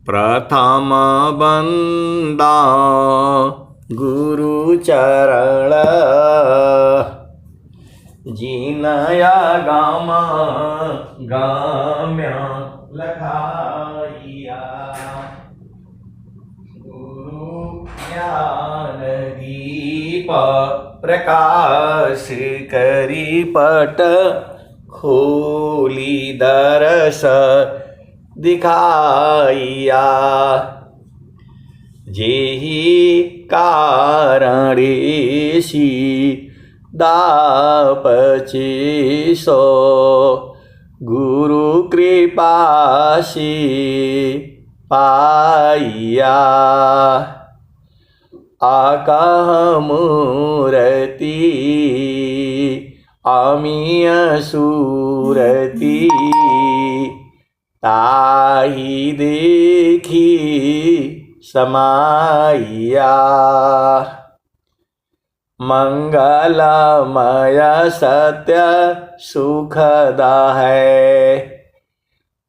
प्रथम बंदा गुरु चरण जिनया गाम गाम्य लखाइया गुरु ज्ञान दीप प्रकाश करी पट खोली दरस दिखाइया जेहि कारणेसी दापचे सो गुरु कृपासी पाइया आकाह मूर्ति अमीय सूरति ताहि देखी समाइया मंगलमय सत्य सुखदा है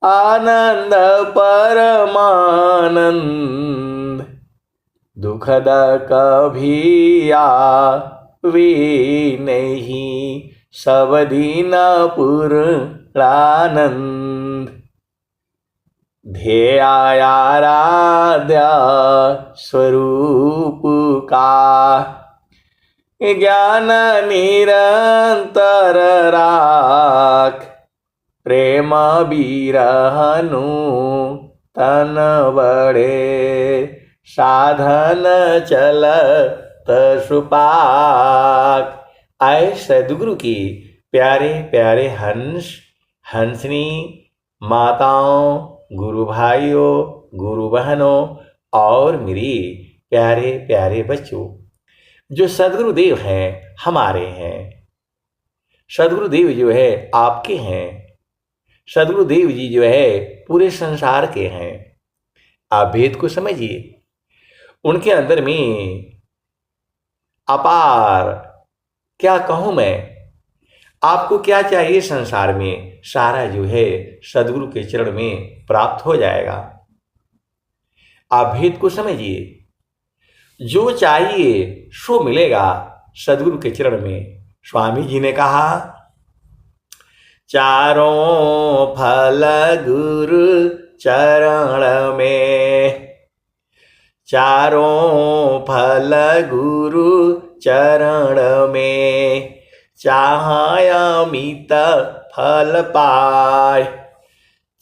आनंद परमानंद दुखद कभी आवे नहीं सब दिन पूर्णानंद ध्येयाराध्य स्वरूप का ज्ञान निरंतर राख प्रेम बिरहनु तन बड़े साधन चलत सुपाक। आए सदगुरु की प्यारे प्यारे हंस हंसनी माताओं गुरु भाइयों गुरु बहनों और मेरी प्यारे प्यारे बच्चों, जो सदगुरुदेव हैं हमारे हैं, सदगुरुदेव जो है आपके हैं, सदगुरुदेव जी जो है पूरे संसार के हैं। आप भेद को समझिए, उनके अंदर में अपार क्या कहूं मैं, आपको क्या चाहिए संसार में, सारा जो है सदगुरु के चरण में प्राप्त हो जाएगा। आप भेद को समझिए, जो चाहिए सो मिलेगा सदगुरु के चरण में। स्वामी जी ने कहा चारों फल गुरु चरण में, चारों फल गुरु चरण में चाहय अमित फल पाय।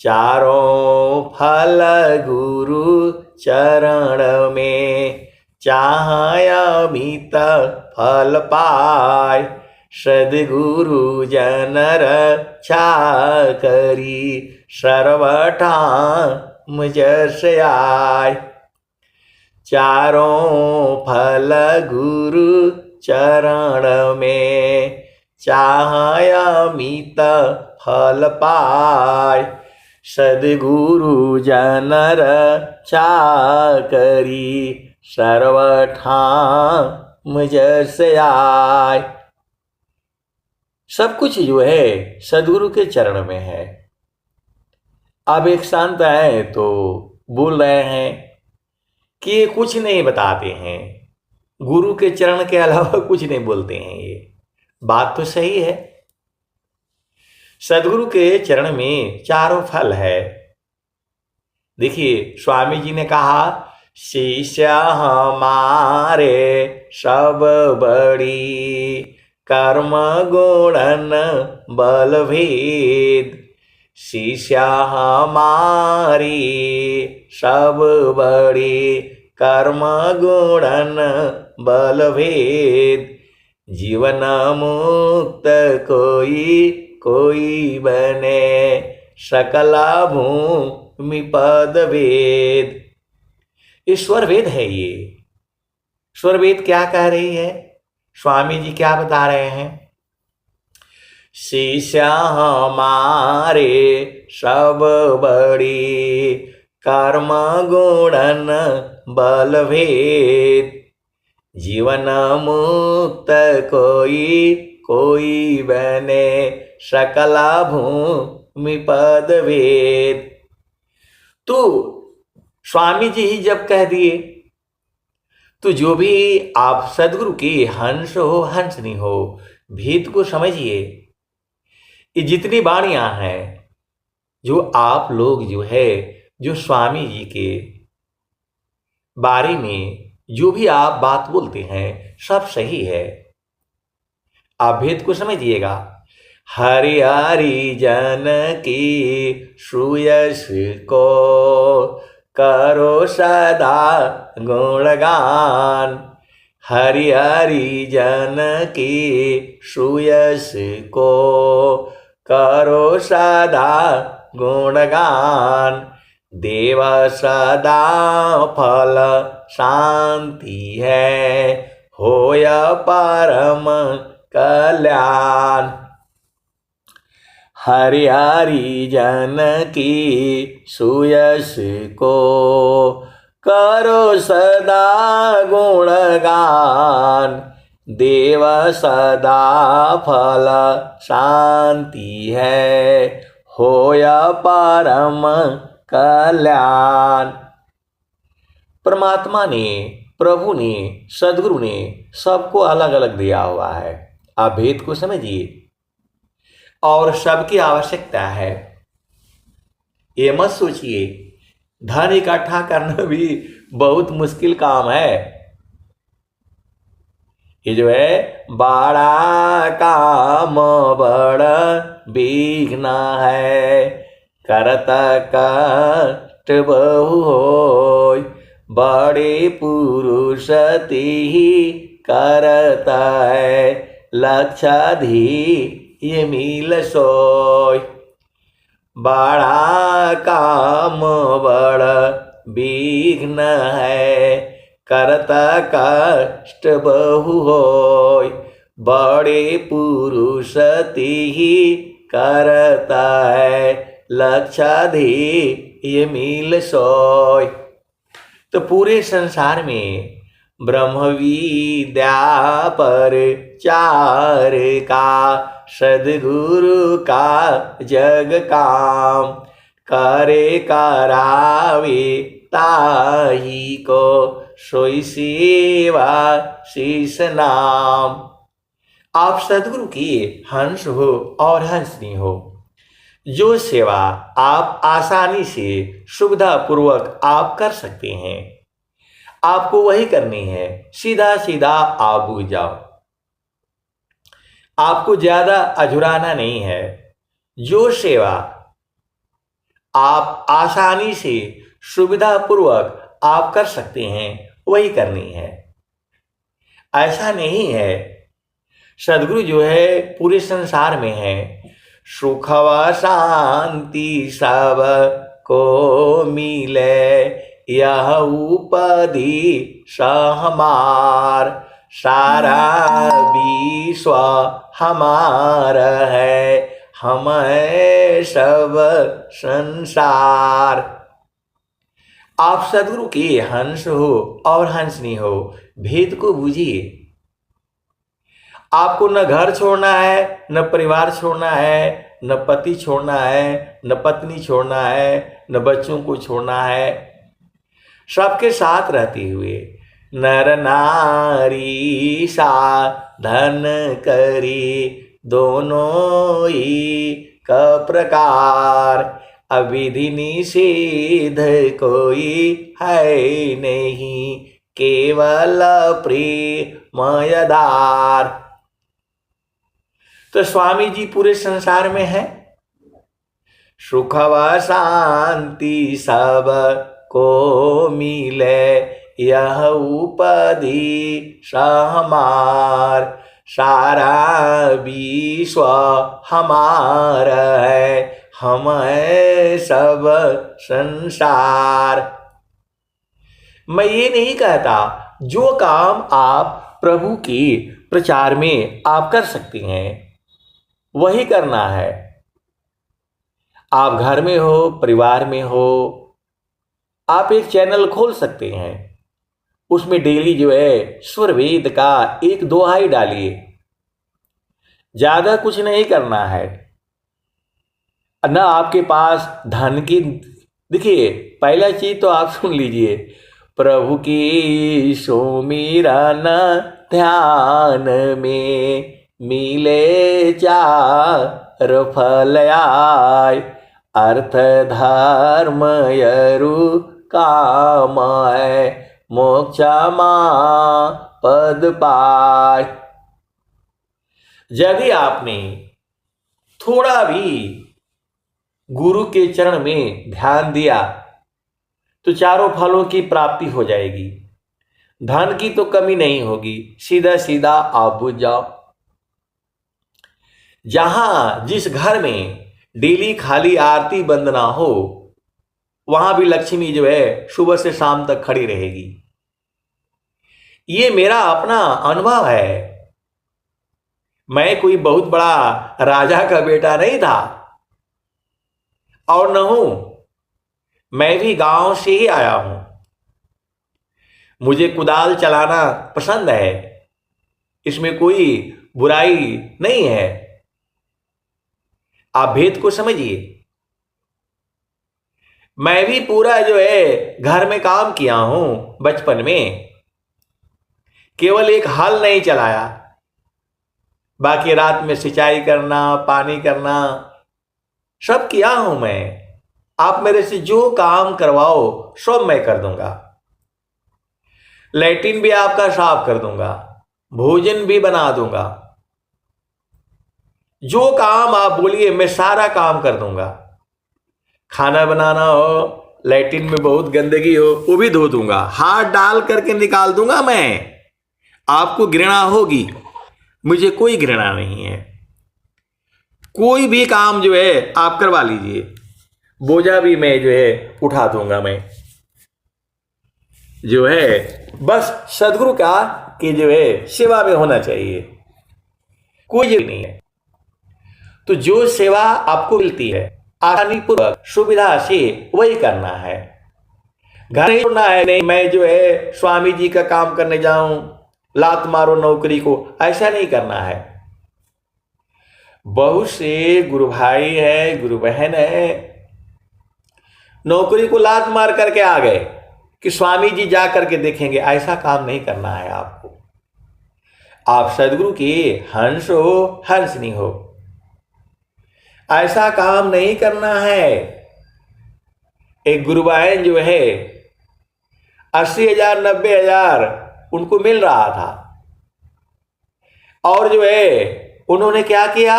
चारों फल गुरु चरण में चाहय अमित फल पाय। सद्गुरु जन रक्षा करी सर्वठाम जस आय। चारों फल गुरु चरण में चाहय अमित फल पाय। सद्गुरु जन रक्षा करी सर्वठाम जस आय। सब कुछ जो है सद्गुरु के चरण में है। अब एक शांत है तो बोल रहे हैं कि ये कुछ नहीं बताते हैं, गुरु के चरण के अलावा कुछ नहीं बोलते हैं। ये बात तो सही है, सद्गुरु के चरण में चारों फल है। देखिए स्वामी जी ने कहा शिष्य हमारे सब बड़ी कर्म गुणन बल भेद। शिष्य हमारी सब बड़ी कर्म गुणन बल भेद। जीवन मुक्त कोई कोई बने सकला भूमि पद वेद। ईश्वर वेद है ये। स्वर वेद क्या कह रही है, स्वामी जी क्या बता रहे हैं। शिष्य हमारे सब बड़ी कर्म गुणन बल भेद। जीवन मुक्त कोई कोई बने सकला भूमि पद वेद। तो स्वामी जी ही जब कह दिए तो जो भी आप सदगुरु के हंस हो हंसनी हो, भेद को समझिए। ये जितनी वाणियां हैं जो आप लोग जो है, जो स्वामी जी के बारे में जो भी आप बात बोलते हैं सब सही है। आप भेद को समझिएगा। हरि हरि जन की श्रूयस को करो सदा गुणगान। हरि हरि जन की श्रूयस को करो सदा गुणगान। देव सदा फल शांति है, होय परम कल्याण। हरि हरि जन की सुयश को करो सदा गुणगान। देव सदा फल शांति है, होय परम कल्याण। परमात्मा ने, प्रभु ने, सदगुरु ने सबको अलग अलग दिया हुआ है। आप भेद को समझिए और सबकी आवश्यकता है। ये मत सोचिए धन इकट्ठा करना भी बहुत मुश्किल काम है। ये जो है बड़ा काम बड़ा विघ्न है, करता कष्ट बहु होय। बड़े पुरुष ही करता है, लक्षाधी ये मिल सोय। बड़ा काम बड़ा विघ्न है, करता कष्ट बहु होय। बड़े पुरुष ही करता है, लक्षाधी ये मिल सोय। तो पूरे संसार में ब्रह्म विद्या पर चार का सदगुरु का जग काम। करे करावे ताही को सोई सेवा शीस नाम। आप सदगुरु की हंस हो और हंसनी हो। जो सेवा आप आसानी से सुविधा पूर्वक आप कर सकते हैं, आपको वही करनी है। सीधा सीधा आप बुझ जाओ, आपको ज्यादा अझुराना नहीं है। जो सेवा आप आसानी से सुविधा पूर्वक आप कर सकते हैं वही करनी है। ऐसा नहीं है। सदगुरु जो है पूरे संसार में है। सुख व शांति सब को मिले, यह उपधि सहमार। सारा विश्व हमार है, हम है सब संसार। आप सदगुरु के हंस हो और हंसनी हो। भेद को बूझिए। आपको न घर छोड़ना है, न परिवार छोड़ना है, न पति छोड़ना है, न पत्नी छोड़ना है, न बच्चों को छोड़ना है। सबके साथ रहते हुए नर नारी साधन करी, दोनों ही का प्रकार। अविधि निषेध कोई है नहीं, केवल प्रेमयदार। तो स्वामी जी पूरे संसार में है। सुख व शांति सब को मिले, यह उपधि सहमार। सारा विश्व हमार है, हम है सब संसार। मैं ये नहीं कहता जो काम आप प्रभु की प्रचार में आप कर सकते हैं वही करना है। आप घर में हो, परिवार में हो, आप एक चैनल खोल सकते हैं। उसमें डेली जो है स्वर वेद का एक दोहाई डालिए। ज्यादा कुछ नहीं करना है। न आपके पास धन की देखिए, पहला चीज तो आप सुन लीजिए, प्रभु की सुमिरा न ध्यान में मिले चार फल आय, अर्थ धर्म यरु काम है, मोक्षा मां पद पाय। यदि आपने थोड़ा भी गुरु के चरण में ध्यान दिया तो चारों फलों की प्राप्ति हो जाएगी, धन की तो कमी नहीं होगी, सीधा सीधा आप बुझ जाओ। जहां जिस घर में डेली खाली आरती बंद ना हो, वहां भी लक्ष्मी जो है सुबह से शाम तक खड़ी रहेगी। ये मेरा अपना अनुभव है। मैं कोई बहुत बड़ा राजा का बेटा नहीं था और न हूं, मैं भी गांव से ही आया हूं। मुझे कुदाल चलाना पसंद है, इसमें कोई बुराई नहीं है। आप भेद को समझिए। मैं भी पूरा जो है घर में काम किया हूं बचपन में, केवल एक हल नहीं चलाया, बाकी रात में सिंचाई करना, पानी करना सब किया हूं मैं। आप मेरे से जो काम करवाओ सब मैं कर दूंगा। लैट्रिन भी आपका साफ कर दूंगा, भोजन भी बना दूंगा, जो काम आप बोलिए मैं सारा काम कर दूंगा। खाना बनाना हो, लैट्रिन में बहुत गंदगी हो, वो भी धो दूंगा, हाथ डाल करके निकाल दूंगा मैं। आपको घृणा होगी, मुझे कोई घृणा नहीं है। कोई भी काम जो है आप करवा लीजिए, बोझा भी मैं जो है उठा दूंगा मैं। जो है बस सदगुरु का कि जो है सेवा में होना चाहिए, कोई जरूरी नहीं है। तो जो सेवा आपको मिलती है आसानी पूर्वक सुविधा से वही करना है। घर नहीं छोड़ना है, नहीं मैं जो है स्वामी जी का काम करने जाऊं, लात मारो नौकरी को, ऐसा नहीं करना है। बहुत से गुरु भाई है, गुरु बहन है, नौकरी को लात मार करके आ गए कि स्वामी जी जा करके देखेंगे, ऐसा काम नहीं करना है आपको। आप सदगुरु के हंस हो, हंसनी हो, ऐसा काम नहीं करना है। एक गुरु बहन जो है 80,000 90,000 उनको मिल रहा था, और जो है उन्होंने क्या किया,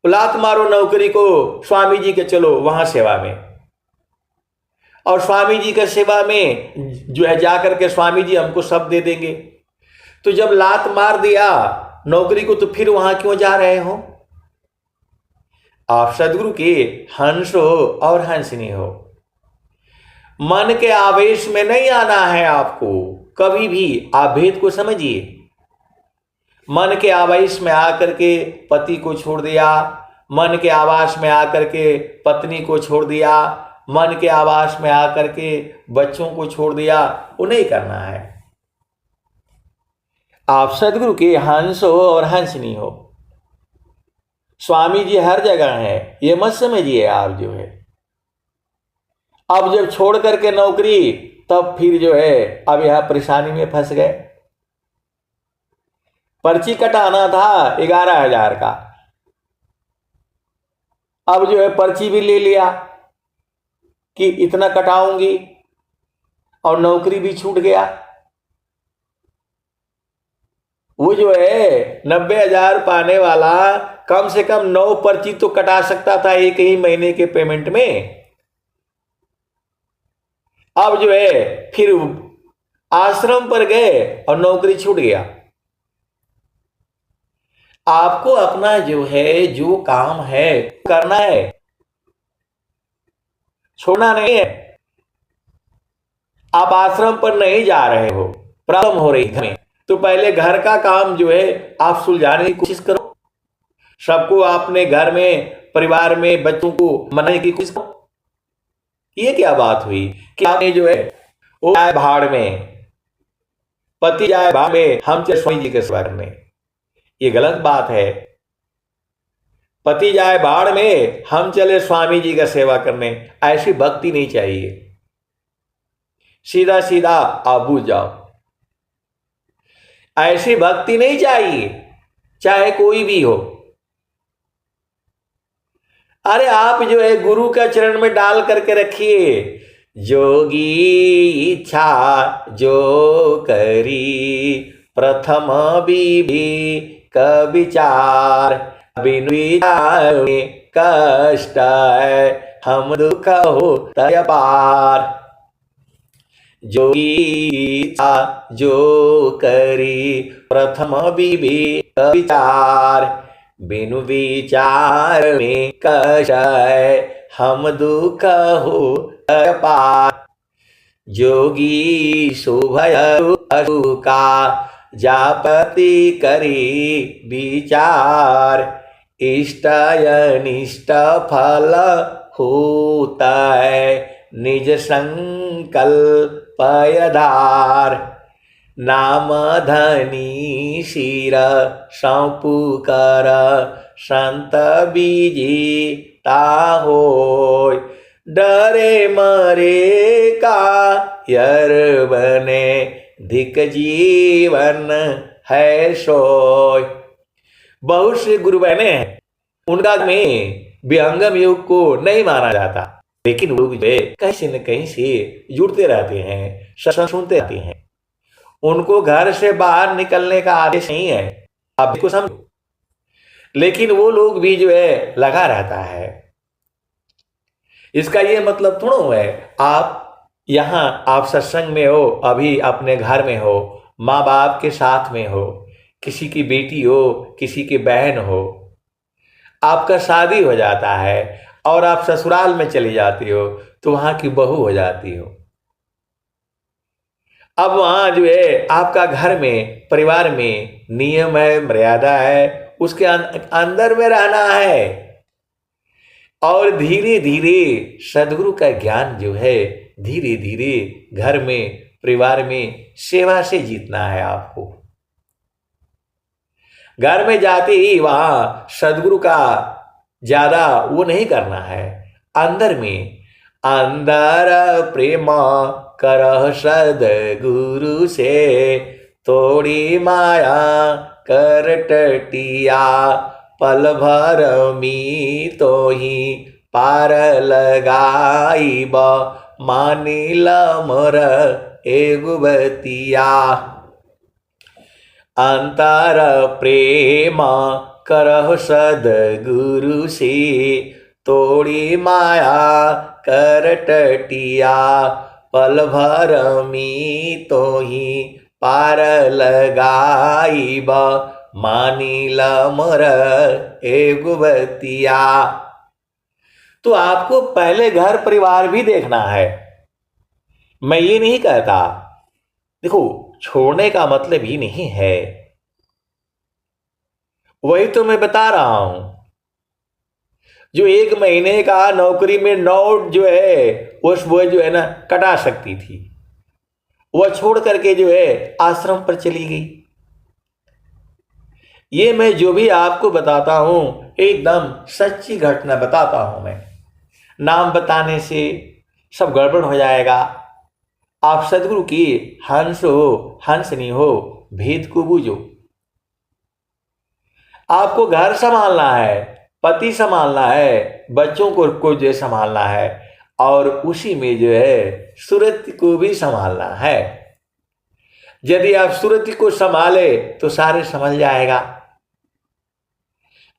लात मारो नौकरी को, स्वामी जी के चलो वहां सेवा में, और स्वामी जी के सेवा में जो है जाकर के स्वामी जी हमको सब दे देंगे। तो जब लात मार दिया नौकरी को, तो फिर वहां क्यों जा रहे हो? आप सदगुरु के हंस हो और हंसनी हो। मन के आवेश में नहीं आना है आपको कभी भी। आप भेद को समझिए। मन के आवेश में आकर के पति को छोड़ दिया, मन के आवास में आकर के पत्नी को छोड़ दिया, मन के आवास में आकर के बच्चों को छोड़ दिया, वो नहीं करना है। आप सदगुरु के हंस हो और हंसनी हो। स्वामी जी हर जगह है, ये मत समझिए आप जो है। अब जब छोड़ करके नौकरी, तब फिर जो है अब यहां परेशानी में फंस गए। पर्ची कटाना था 11,000 का, अब जो है पर्ची भी ले लिया कि इतना कटाऊंगी, और नौकरी भी छूट गया। वो जो है 90,000 पाने वाला कम से कम 9 पर्ची तो कटा सकता था एक ही महीने के पेमेंट में। अब जो है फिर आश्रम पर गए और नौकरी छूट गया। आपको अपना जो है जो काम है करना है, छोड़ना नहीं है। आप आश्रम पर नहीं जा रहे हो, प्रॉब्लम हो रही घर में, तो पहले घर का काम जो है आप सुलझाने की कोशिश करो। सबको आपने घर में, परिवार में बच्चों को मनाने की कोशिश करो। ये क्या बात हुई कि आपने जो है वो जाए भाड़ में, पति जाए भाड़ में, हम चले स्वामी जी के सेवा करने? ये गलत बात है। पति जाए बाढ़ में, हम चले स्वामी जी का सेवा करने, ऐसी भक्ति नहीं चाहिए। सीधा सीधा आप बुझ जाओ, ऐसी भक्ति नहीं चाहिए, चाहे कोई भी हो। अरे आप जो है गुरु का चरण में डाल करके रखिए, जोगी इच्छा जो करी प्रथम विधि का विचार, बिन विचार में कष्ट है हम दुख हो तय पार। जोगी इच्छा जो करी प्रथम विधि का विचार, बिनु विचार में कष्ट है हम दुख हो पार। जोगी शुभय का जापति करी विचार, इष्ट अनिष्ट फल होता है निज संकल्प आधार। नाम धनी शिर सौंपू कर संत बीजी होय, डरे मरे का यर बने धिक जीवन है सोय। बहुत से गुरु बहने हैं, उनका में विहंगम योग को नहीं माना जाता, लेकिन वो कहीं न कहीं से जुड़ते रहते हैं, सत्संग सुनते रहते हैं। उनको घर से बाहर निकलने का आदेश नहीं है, आप इसको समझो, लेकिन वो लोग भी जो है लगा रहता है। इसका ये मतलब थोड़ा है आप यहाँ आप सत्संग में हो, अभी अपने घर में हो, माँ बाप के साथ में हो, किसी की बेटी हो, किसी की बहन हो, आपका शादी हो जाता है और आप ससुराल में चली जाती हो तो वहां की बहू हो जाती हो। अब वहां जो है आपका घर में, परिवार में नियम है, मर्यादा है, उसके अंदर में रहना है और धीरे धीरे सदगुरु का ज्ञान जो है धीरे धीरे घर में, परिवार में सेवा से जीतना है आपको। घर में जाते ही वहां सदगुरु का ज्यादा वो नहीं करना है, अंदर में अंदर प्रेम करह सदगुरु से, तोड़ी माया कर टटिया, पल भर मी तो ही पार लगाईब, मानिल मोर एगुबतिया। अंतर प्रेम करह सदगुरु से, तोड़ी माया कर टटिया, पल भर मी तो ही पार लगाईब, मानिल मोर एगुबतिया। तो आपको पहले घर परिवार भी देखना है। मैं ये नहीं कहता, देखो छोड़ने का मतलब ही नहीं है, वही तो मैं बता रहा हूं। जो 1 महीने का नौकरी में नोट जो है वो जो है ना कटा सकती थी, वह छोड़ करके जो है आश्रम पर चली गई। ये मैं जो भी आपको बताता हूं एकदम सच्ची घटना बताता हूं मैं। नाम बताने से सब गड़बड़ हो जाएगा। आप सदगुरु की हंस हो हंसनी हो, भेद को बूझो। आपको घर संभालना है, पति संभालना है, बच्चों को जो संभालना है और उसी में जो है सूरत को भी संभालना है। यदि आप सूरत को संभाले तो सारे संभल जाएगा।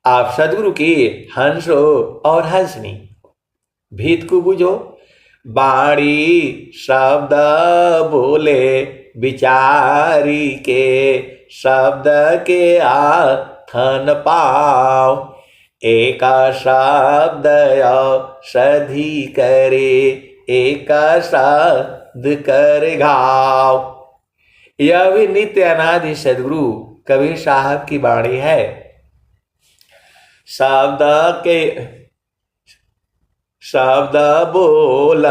आप सदगुरु की हंस हो और हंसनी, भेद को बूझो। बाणी शब्द बोले विचारी के, शब्द के आथन पाओ, एक शब्द औषधि करे, एक शब्द कर घाव। यह भी नित्य अनादि सदगुरु कबीर साहब की बाणी है। शब्द बोल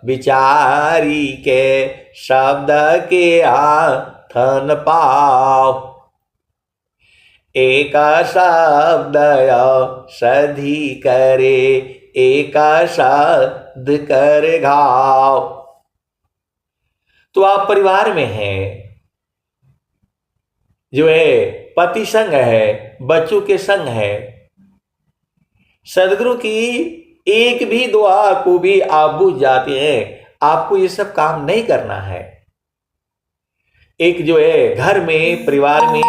विचारी के, शब्द के आथन पाओ, एका शब्द सधी करे, एका शब्द कर घाव। तो आप परिवार में हैं, जो है पति संग है, बच्चों के संग है, सदगुरु की एक भी दुआ को भी आप बुझ जाते हैं। आपको ये सब काम नहीं करना है। एक जो है घर में, परिवार में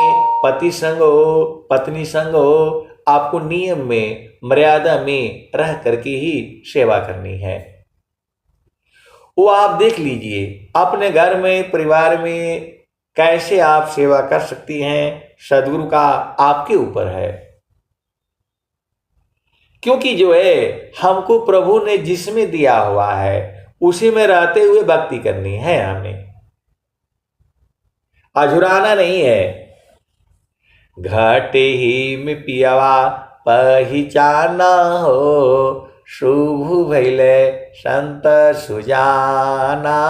पति संग हो, पत्नी संग हो, आपको नियम में, मर्यादा में रह करके ही सेवा करनी है। वो आप देख लीजिए अपने घर में, परिवार में कैसे आप सेवा कर सकती हैं, सदगुरु का आपके ऊपर है। क्योंकि जो है हमको प्रभु ने जिसमें दिया हुआ है उसी में रहते हुए भक्ति करनी है, हमें अझुराना नहीं है। घट ही में पियावा पहचाना हो, शुभ भैले संत सुजाना।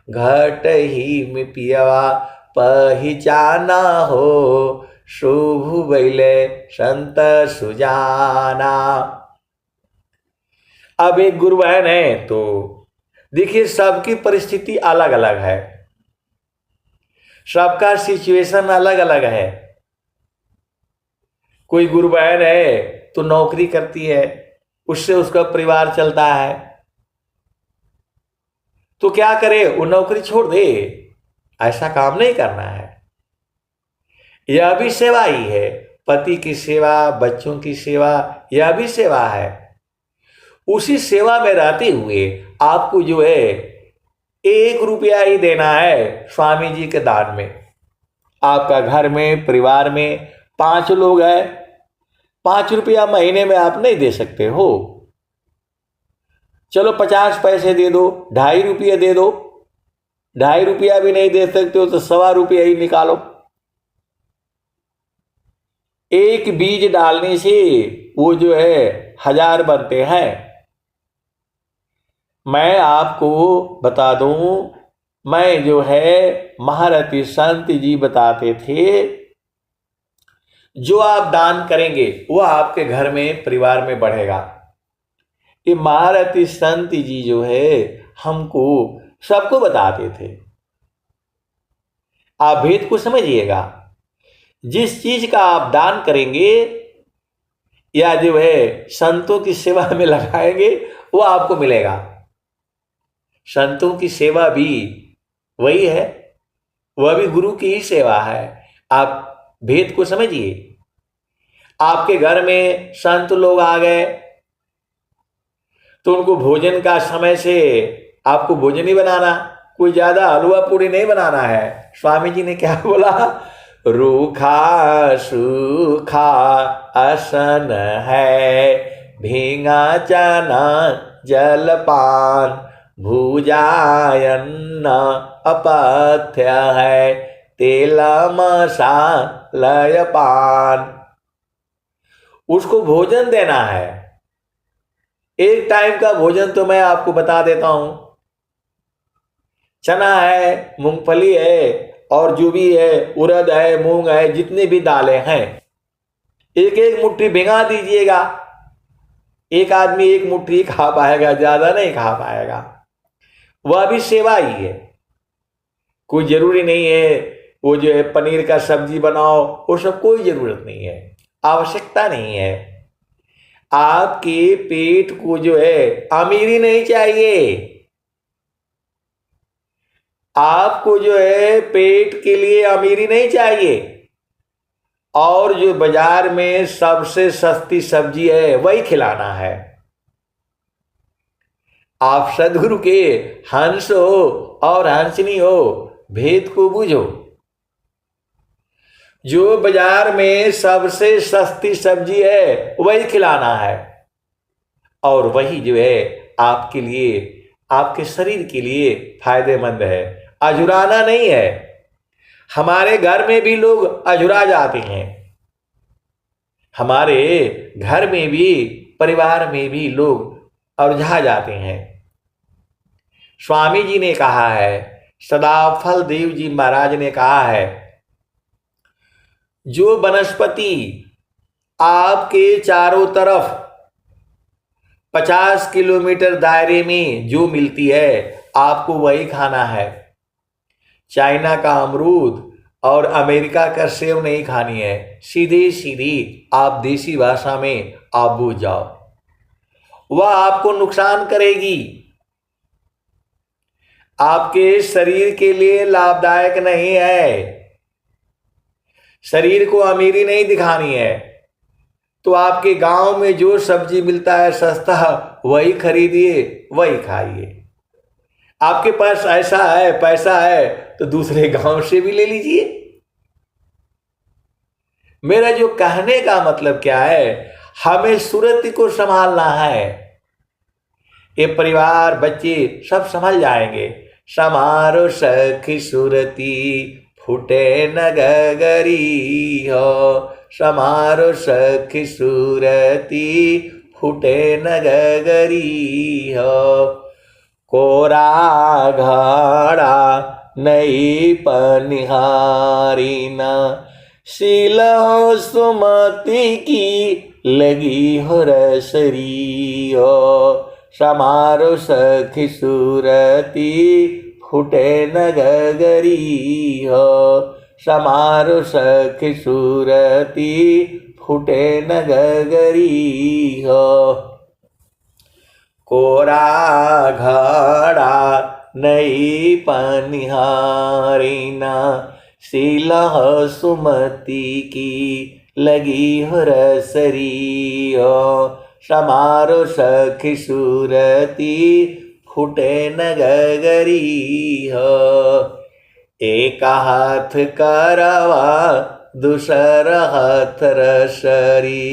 घट ही में पियावा पहचाना हो, शुभ भैले संत सुजाना। अब एक गुरु बहन है तो देखिए सबकी परिस्थिति अलग अलग है, सबका सिचुएशन अलग अलग है। कोई गुरु बहन है तो नौकरी करती है, उससे उसका परिवार चलता है, तो क्या करे, वो नौकरी छोड़ दे? ऐसा काम नहीं करना है। यह भी सेवा ही है, पति की सेवा, बच्चों की सेवा, यह भी सेवा है। उसी सेवा में रहते हुए आपको जो है 1 रुपया ही देना है स्वामी जी के दान में। आपका घर में, परिवार में 5 लोग हैं, 5 रुपया महीने में आप नहीं दे सकते हो, चलो 50 पैसे दे दो, 2.5 रुपये दे दो। 2.5 रुपया भी नहीं दे सकते हो तो 1.25 रुपया ही निकालो। एक बीज डालने से वो जो है 1000 बनते हैं। मैं आपको बता दूं, मैं जो है महारथी संत जी बताते थे, जो आप दान करेंगे वो आपके घर में, परिवार में बढ़ेगा। ये महारथी संत जी जो है हमको सबको बताते थे। आप भेद को समझिएगा, जिस चीज का आप दान करेंगे या जो है संतों की सेवा में लगाएंगे वो आपको मिलेगा। संतों की सेवा भी वही है, वह भी गुरु की ही सेवा है। आप भेद को समझिए। आपके घर में संत लोग आ गए तो उनको भोजन का समय से आपको भोजन ही बनाना, कोई ज्यादा हलवा पूड़ी नहीं बनाना है। स्वामी जी ने क्या बोला, रूखा सूखा असन है, भींगा चना जलपान, भुजायन्न अपथ्य है, तेल मसालय पान। उसको भोजन देना है। एक टाइम का भोजन तो मैं आपको बता देता हूं, चना है, मूंगफली है, और जो भी है उड़द है, मूंग है, जितनी भी दालें हैं, एक एक मुट्ठी भिंगा दीजिएगा। एक आदमी 1 मुट्ठी खा पाएगा, ज्यादा नहीं खा पाएगा। वह भी सेवा ही है। कोई जरूरी नहीं है वो जो है पनीर का सब्जी बनाओ, वो सब कोई जरूरत नहीं है, आवश्यकता नहीं है। आपके पेट को जो है अमीरी नहीं चाहिए। आपको जो है पेट के लिए अमीरी नहीं चाहिए, और जो बाजार में सबसे सस्ती सब्जी है वही खिलाना है। आप सदगुरु के हंस हो और हंसनी हो, भेद को बूझो। जो बाजार में सबसे सस्ती सब्जी है वही खिलाना है, और वही जो है आपके लिए, आपके शरीर के लिए फायदेमंद है। अझुराना नहीं है। हमारे घर में भी लोग अझुरा जाते हैं, हमारे घर में भी, परिवार में भी लोग अझुरा जाते हैं। स्वामी जी ने कहा है, सदाफल देव जी महाराज ने कहा है, जो वनस्पति आपके चारों तरफ 50 किलोमीटर दायरे में जो मिलती है आपको वही खाना है। चाइना का अमरूद और अमेरिका का सेब नहीं खानी है, सीधे सीधी आप देसी भाषा में आप बूझ जाओ, वह आपको नुकसान करेगी, आपके शरीर के लिए लाभदायक नहीं है। शरीर को अमीरी नहीं दिखानी है तो आपके गांव में जो सब्जी मिलता है सस्ता वही खरीदिए, वही खाइए। आपके पास ऐसा है, पैसा है तो दूसरे गांव से भी ले लीजिए। मेरा जो कहने का मतलब क्या है, हमें सूरत को संभालना है। ये परिवार बच्चे सब संभल जाएंगे। समारो सखी सूरती फूटे न गगरी हो, समारो सखी सूरती फूटे न गगरी हो। कोरा घड़ा नई पनिहारी न, शीलो सुमति की लगी हो रसरी हो। समारो सखी सूरती फूटे न गगरी हो, समारो सखी सूरती फूटे न गगरी हो। कोरा घड़ा नई पनिहारी ना, शीला सुमति की लगी हो रसरी हो। समारो सखी सूरती फूटे न गगरी हो। एक हाथ करवा दूसरा हाथ रसरी,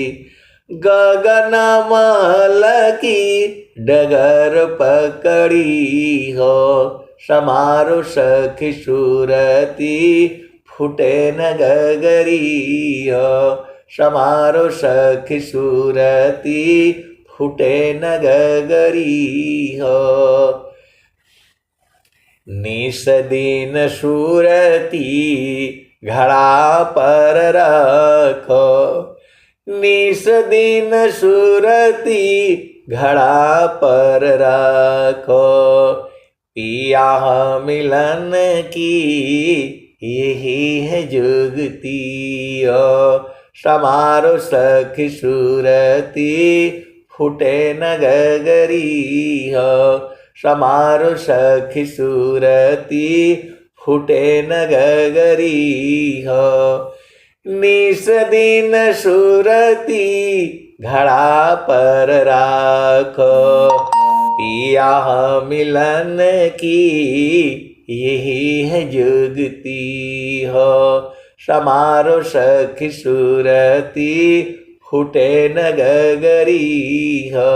गगन महल की डगर पकड़ी हो। समारो सखी सूरती फूटे न गगरी हो, समारो सखी सूरती फूटे न गगरी हो। निस दिन सूरती घड़ा पर रखो, निस दिन सूरती घड़ा पर रखो। पिया मिलन की यही है जुगती हो। समारो सखी सूरती फूटे न गगरी हो, समारो सखी सूरती फूटे न गगरी हो। निस दिन सूरती घड़ा पर राखो, पिया मिलन की यही है जुगती हो। समारो सखी सूरती फूटे न गगरी हो।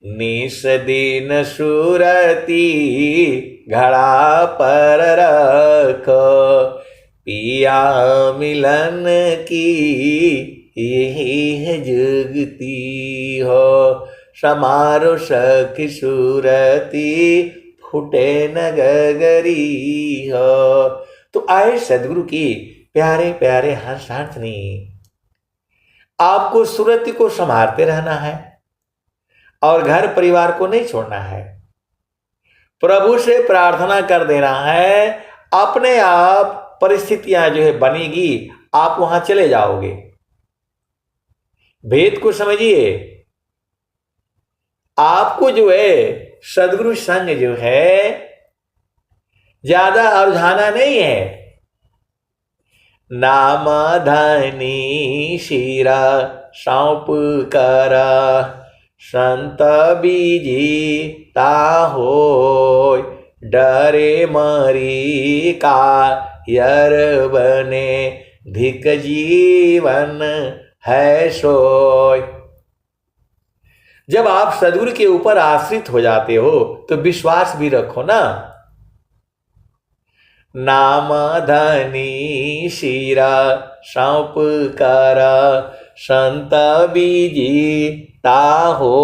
निस दिन सूरती घड़ा पर रखो, पिया मिलन की यही है जुगती हो। समारो सखी सूरती फूटे न गगरी हो। तो आए सदगुरु की प्यारे प्यारे हंसार्थनी, आपको सूरत को संभालते रहना है और घर परिवार को नहीं छोड़ना है। प्रभु से प्रार्थना कर देना है, अपने आप परिस्थितियां जो है बनेगी, आप वहां चले जाओगे। भेद को समझिए, आपको जो है सदगुरु संग जो है ज्यादा अरुझाना नहीं है। नाम धनी शिरा सौंप करा, संत बीजी ताहो डरे मरी का यर बने, धिक जीवन है सोय। जब आप सदगुरु के ऊपर आश्रित हो जाते हो तो विश्वास भी रखो ना। नाम धनी शिरा सौंप करा, संत बीजी ताहो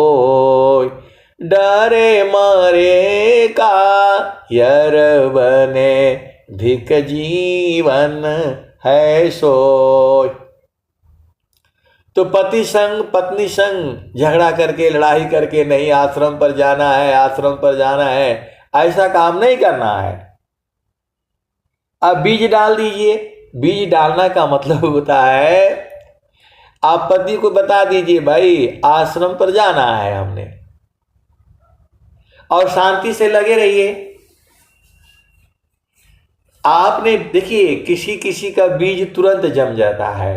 डरे मरे का यर बने, धिक जीवन है सोय। तो पति संग पत्नी संग झगड़ा करके लड़ाई करके नहीं आश्रम पर जाना है, आश्रम पर जाना है, ऐसा काम नहीं करना है। अब बीज डाल दीजिए। बीज डालना का मतलब होता है आप पति को बता दीजिए भाई आश्रम पर जाना है हमने, और शांति से लगे रहिए। आपने देखिए किसी किसी का बीज तुरंत जम जाता है,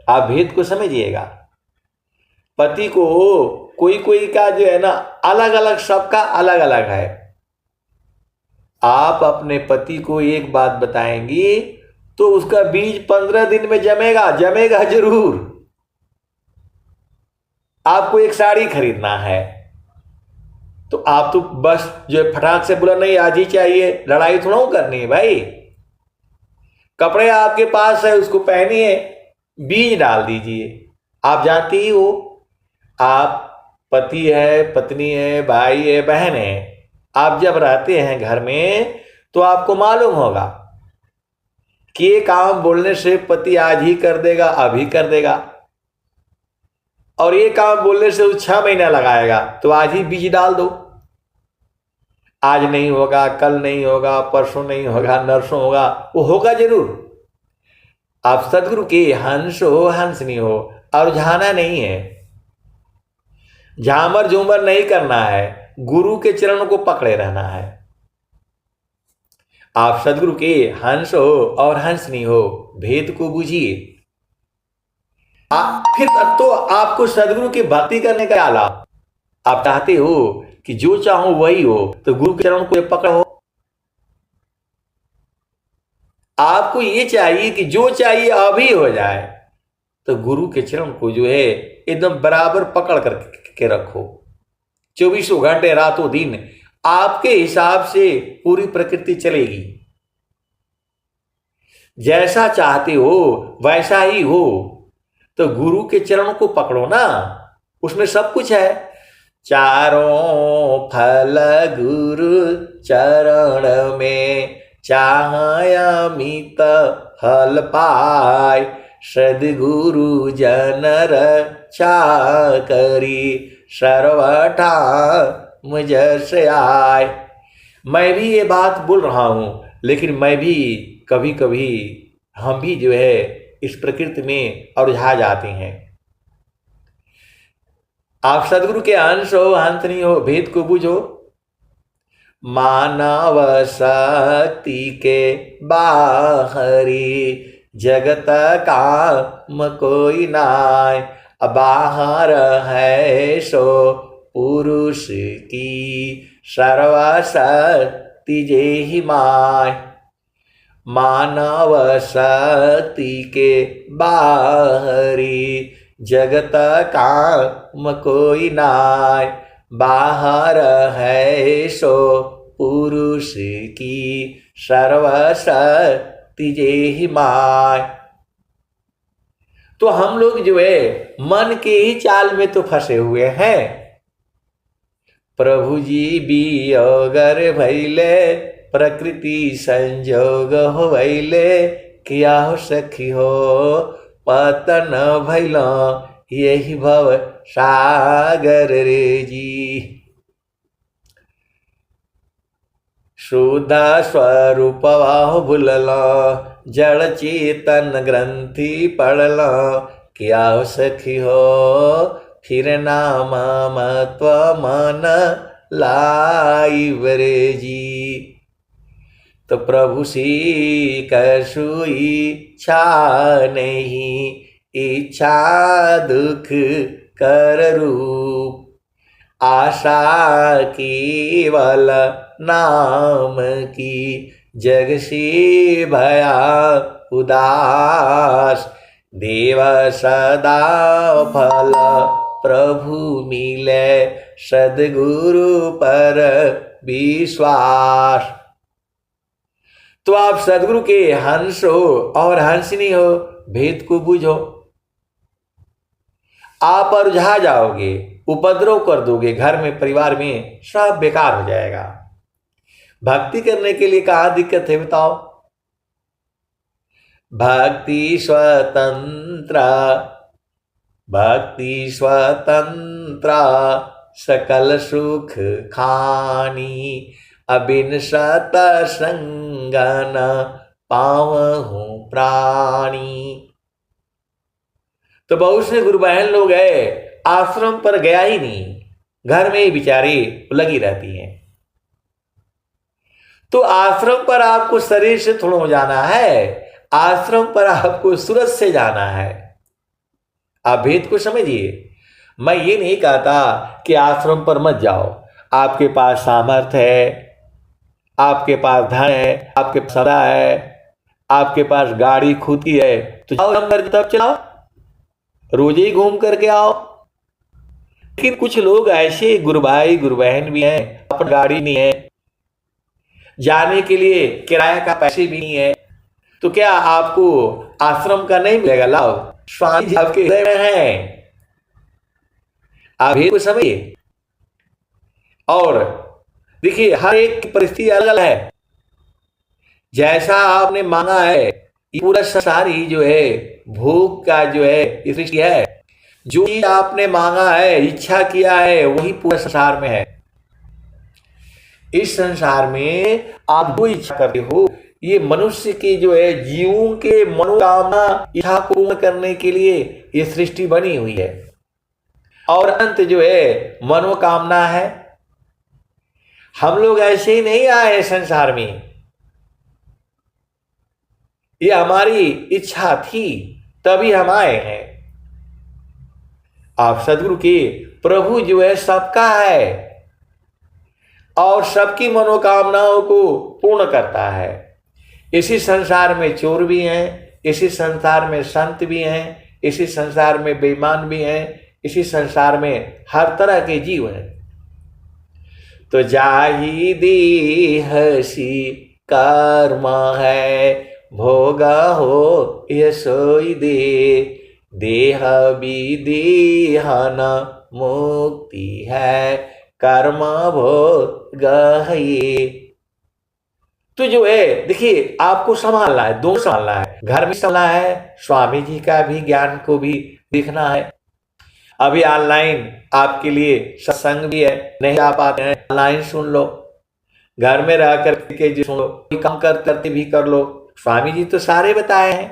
आप भेद को समझिएगा। पति को कोई कोई का जो है ना अलग अलग, सबका अलग अलग है। आप अपने पति को एक बात बताएंगी तो उसका बीज 15 दिन में जमेगा, जमेगा जरूर। आपको एक साड़ी खरीदना है तो आप तो बस जो फटाक से बोला नहीं आज ही चाहिए, लड़ाई थोड़ा करनी है भाई। कपड़े आपके पास है उसको पहनिए, बीज डाल दीजिए। आप जानती ही हो, आप पति है, पत्नी है, भाई है, बहन है, आप जब रहते हैं घर में तो आपको मालूम होगा कि ये काम बोलने से पति आज ही कर देगा, अभी कर देगा, और ये काम बोलने से वो 6 महीना लगाएगा, तो आज ही बीज डाल दो। आज नहीं होगा, कल नहीं होगा, परसों नहीं होगा, नरसों होगा, वो होगा जरूर। आप सदगुरु के हंस हो, हंसनी हो, और झाना नहीं है, झामर झूमर नहीं करना है, गुरु के चरणों को पकड़े रहना है। आप सदगुरु के हंस हो और हंसनी हो, भेद को बुझिए। फिर तो आपको सदगुरु की भक्ति करने का लाभ। आप चाहते हो कि जो चाहो वही हो, तो गुरु के चरण को पकड़ो। आपको ये चाहिए कि जो चाहिए अभी हो जाए, तो गुरु के चरण को जो है एकदम बराबर पकड़ करके रखो। 24 घंटे रातों दिन आपके हिसाब से पूरी प्रकृति चलेगी। जैसा चाहते हो वैसा ही हो, तो गुरु के चरणों को पकड़ो ना, उसमें सब कुछ है। चारों फल गुरु चरण में, चाहमित फल पाय, सद्गुरु जन रक्षा करी, सर्वठा मुझ से आय। मैं भी ये बात बोल रहा हूं, लेकिन मैं भी कभी कभी, हम भी जो है इस प्रकृति में उलझा जाते हैं। आप सदगुरु के अंश हो, हंस नहीं हो, भेद को बुझो। मानव शक्ति के बाहरी, जगत काम कोई नाय, बाहर है सो पुरुष की, सर्वशक्ति जेहि माय। मानव शक्ति के बाहरी, जगत काम कोई नाय, बाहर है सो पुरुष की, सर्वशक्ति जेहि माय। तो हम लोग जो है मन के ही चाल में तो फंसे हुए हैं। प्रभु जी भी अगर भैले, प्रकृति संजोग हो भैले, किया हो सखी हो पतन भैल, यही भव सागर रे जी। शुद्ध स्वरूप वाह भूलल, जड़ चेतन ग्रंथि पड़ल, क्या हो सखी हो फिर नाम मत्व मन लाइव रे जी। तो प्रभु सी कसु इच्छा नहीं, इच्छा दुख कर रूप, आशा केवल नाम की, जग से भया उदास, देव सदा फल प्रभु मिले, सद्गुरु पर विश्वास। तो आप सद्गुरु के हंस हो और हंसनी हो, भेद को बुझो। आप उलझा जाओगे, उपद्रव कर दोगे, घर में परिवार में सब बेकार हो जाएगा। भक्ति करने के लिए कहाँ दिक्कत है बताओ। भक्ति स्वतंत्र, भक्ति स्वतंत्र सकल सुख खानी, अबिन सतसंगन पावहु प्राणी। तो बहुत से गुरु बहन लोग है आश्रम पर गया ही नहीं, घर में ही बिचारी लगी रहती हैं। तो आश्रम पर आपको शरीर से थोड़ा हो जाना है, आश्रम पर आपको सूरज से जाना है। आप भेद को समझिए। मैं ये नहीं कहता कि आश्रम पर मत जाओ, आपके पास सामर्थ्य है, आपके पास धन है, आपके पास सदा है, आपके पास गाड़ी खुद की है, तो जाओ तब चलाओ, रोज ही घूम करके आओ। लेकिन कुछ लोग ऐसे गुरु भाई गुरु बहन भी हैं, अपनी गाड़ी नहीं है, जाने के लिए किराया का पैसे भी नहीं है, तो क्या आपको आश्रम का नहीं मिलेगा लाभ? स्वामी जी आपके हृदय में हैं, आप को समझिए। और देखिए हर एक की परिस्थिति अलग अलग है। जैसा आपने मांगा है, ये पूरा संसार ही जो है भोग का जो है सृष्टि है। जो चीज आपने मांगा है, इच्छा किया है, वही पूरा संसार में है। इस संसार में आप जो इच्छा करते हो, ये मनुष्य के जो है जीवों के मनोकामना इच्छा को पूर्ण करने के लिए ये सृष्टि बनी हुई है। और अंत जो है मनोकामना है। हम लोग ऐसे ही नहीं आए संसार में, ये हमारी इच्छा थी तभी हम आए हैं। आप सदगुरु के प्रभु जो है सबका है और सबकी मनोकामनाओं को पूर्ण करता है। इसी संसार में चोर भी हैं, इसी संसार में संत भी हैं, इसी संसार में बेईमान भी हैं, इसी संसार में हर तरह के जीव हैं। तो जाहि देहसी कर्म है, भोगा हो ये सोई दे, देह विदेहन मुक्ति है, कर्म भोग ये। तो जो है देखिए आपको संभालना है, दोनों संभालना है, घर में संभालना है, स्वामी जी का भी ज्ञान को भी देखना है। अभी ऑनलाइन आपके लिए सत्संग भी है, नहीं आ पाते हैं ऑनलाइन सुन लो, घर में रह करके जो सुनो, काम करते भी कर लो। स्वामी जी तो सारे बताए हैं,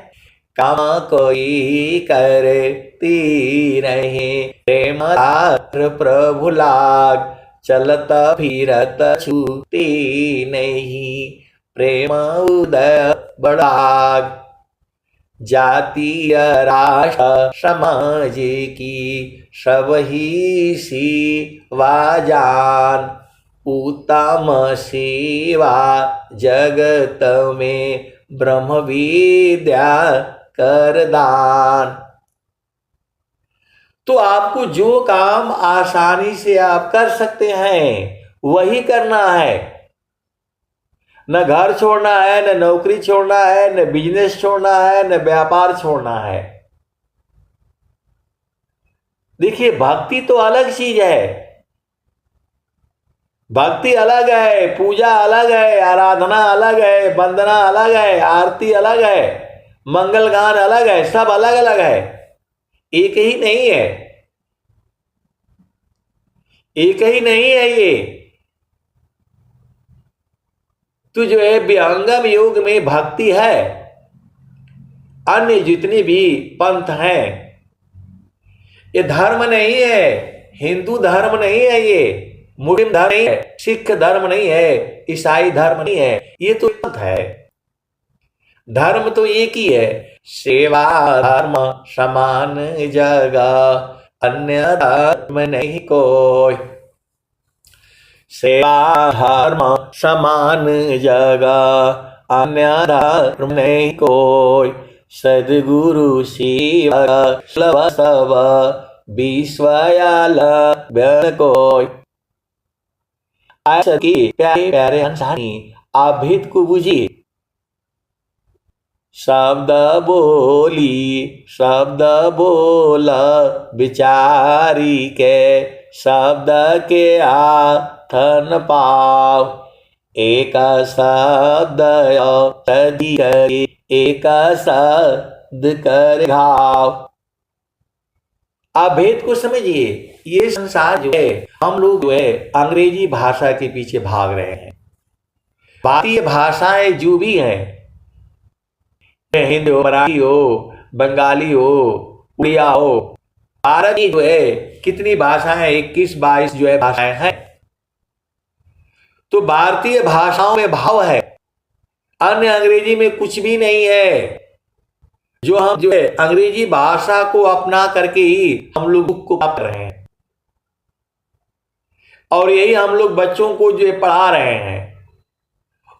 काम कोई करती रहे, प्रेम प्रभु लाग, चलत फिरत छूटी नहीं, प्रेम उदय बड़ाग, जातीय राष्ट्र समाज की सब ही सेवा जान, उत्तम सेवा जगत में ब्रह्म विद्या कर दान। तो आपको जो काम आसानी से आप कर सकते हैं वही करना है। न घर छोड़ना है, न नौकरी छोड़ना है, न बिजनेस छोड़ना है, न व्यापार छोड़ना है। देखिए भक्ति तो अलग चीज है, भक्ति अलग है, पूजा अलग है, आराधना अलग है, वंदना अलग है, आरती अलग है, मंगल गान अलग है, सब अलग अलग है, एक ही नहीं है, एक ही नहीं है ये। तो जो है विहंगम योग में भक्ति है। अन्य जितने भी पंथ हैं ये धर्म नहीं है, हिंदू धर्म नहीं है, ये मुस्लिम धर्म नहीं है, सिख धर्म नहीं है, ईसाई धर्म नहीं है, ये तो पंथ है। धर्म तो एक ही है, सेवा धर्म समान जगह, अन्य धर्म नहीं कोई, सेवा धर्म समान जगह, अन्य धर्म नहीं कोई, सदगुरु सेवा सब विश्वयाल कोई। ऐसा की प्यारे प्यारे अंसारी आप भेद को बुझिए। शब्द बोली शब्द बोला विचारी के, शब्द के आथन पाव, एक शब्द सदी एक शब्द कर घाव। आप भेद को समझिए। ये संसार जो है, हम लोग जो है अंग्रेजी भाषा के पीछे भाग रहे हैं। भारतीय भाषाएं जो भी हैं, हिंदी हो, मराठी हो, बंगाली हो, उड़िया हो, भारत की जो है कितनी भाषाएं, 21-22 जो है भाषाएं हैं। तो भारतीय भाषाओं में भाव है, अन्य अंग्रेजी में कुछ भी नहीं है। जो हम जो है अंग्रेजी भाषा को अपना करके ही हम लोग को पढ़ा रहे हैं, और यही हम लोग बच्चों को जो है पढ़ा रहे हैं।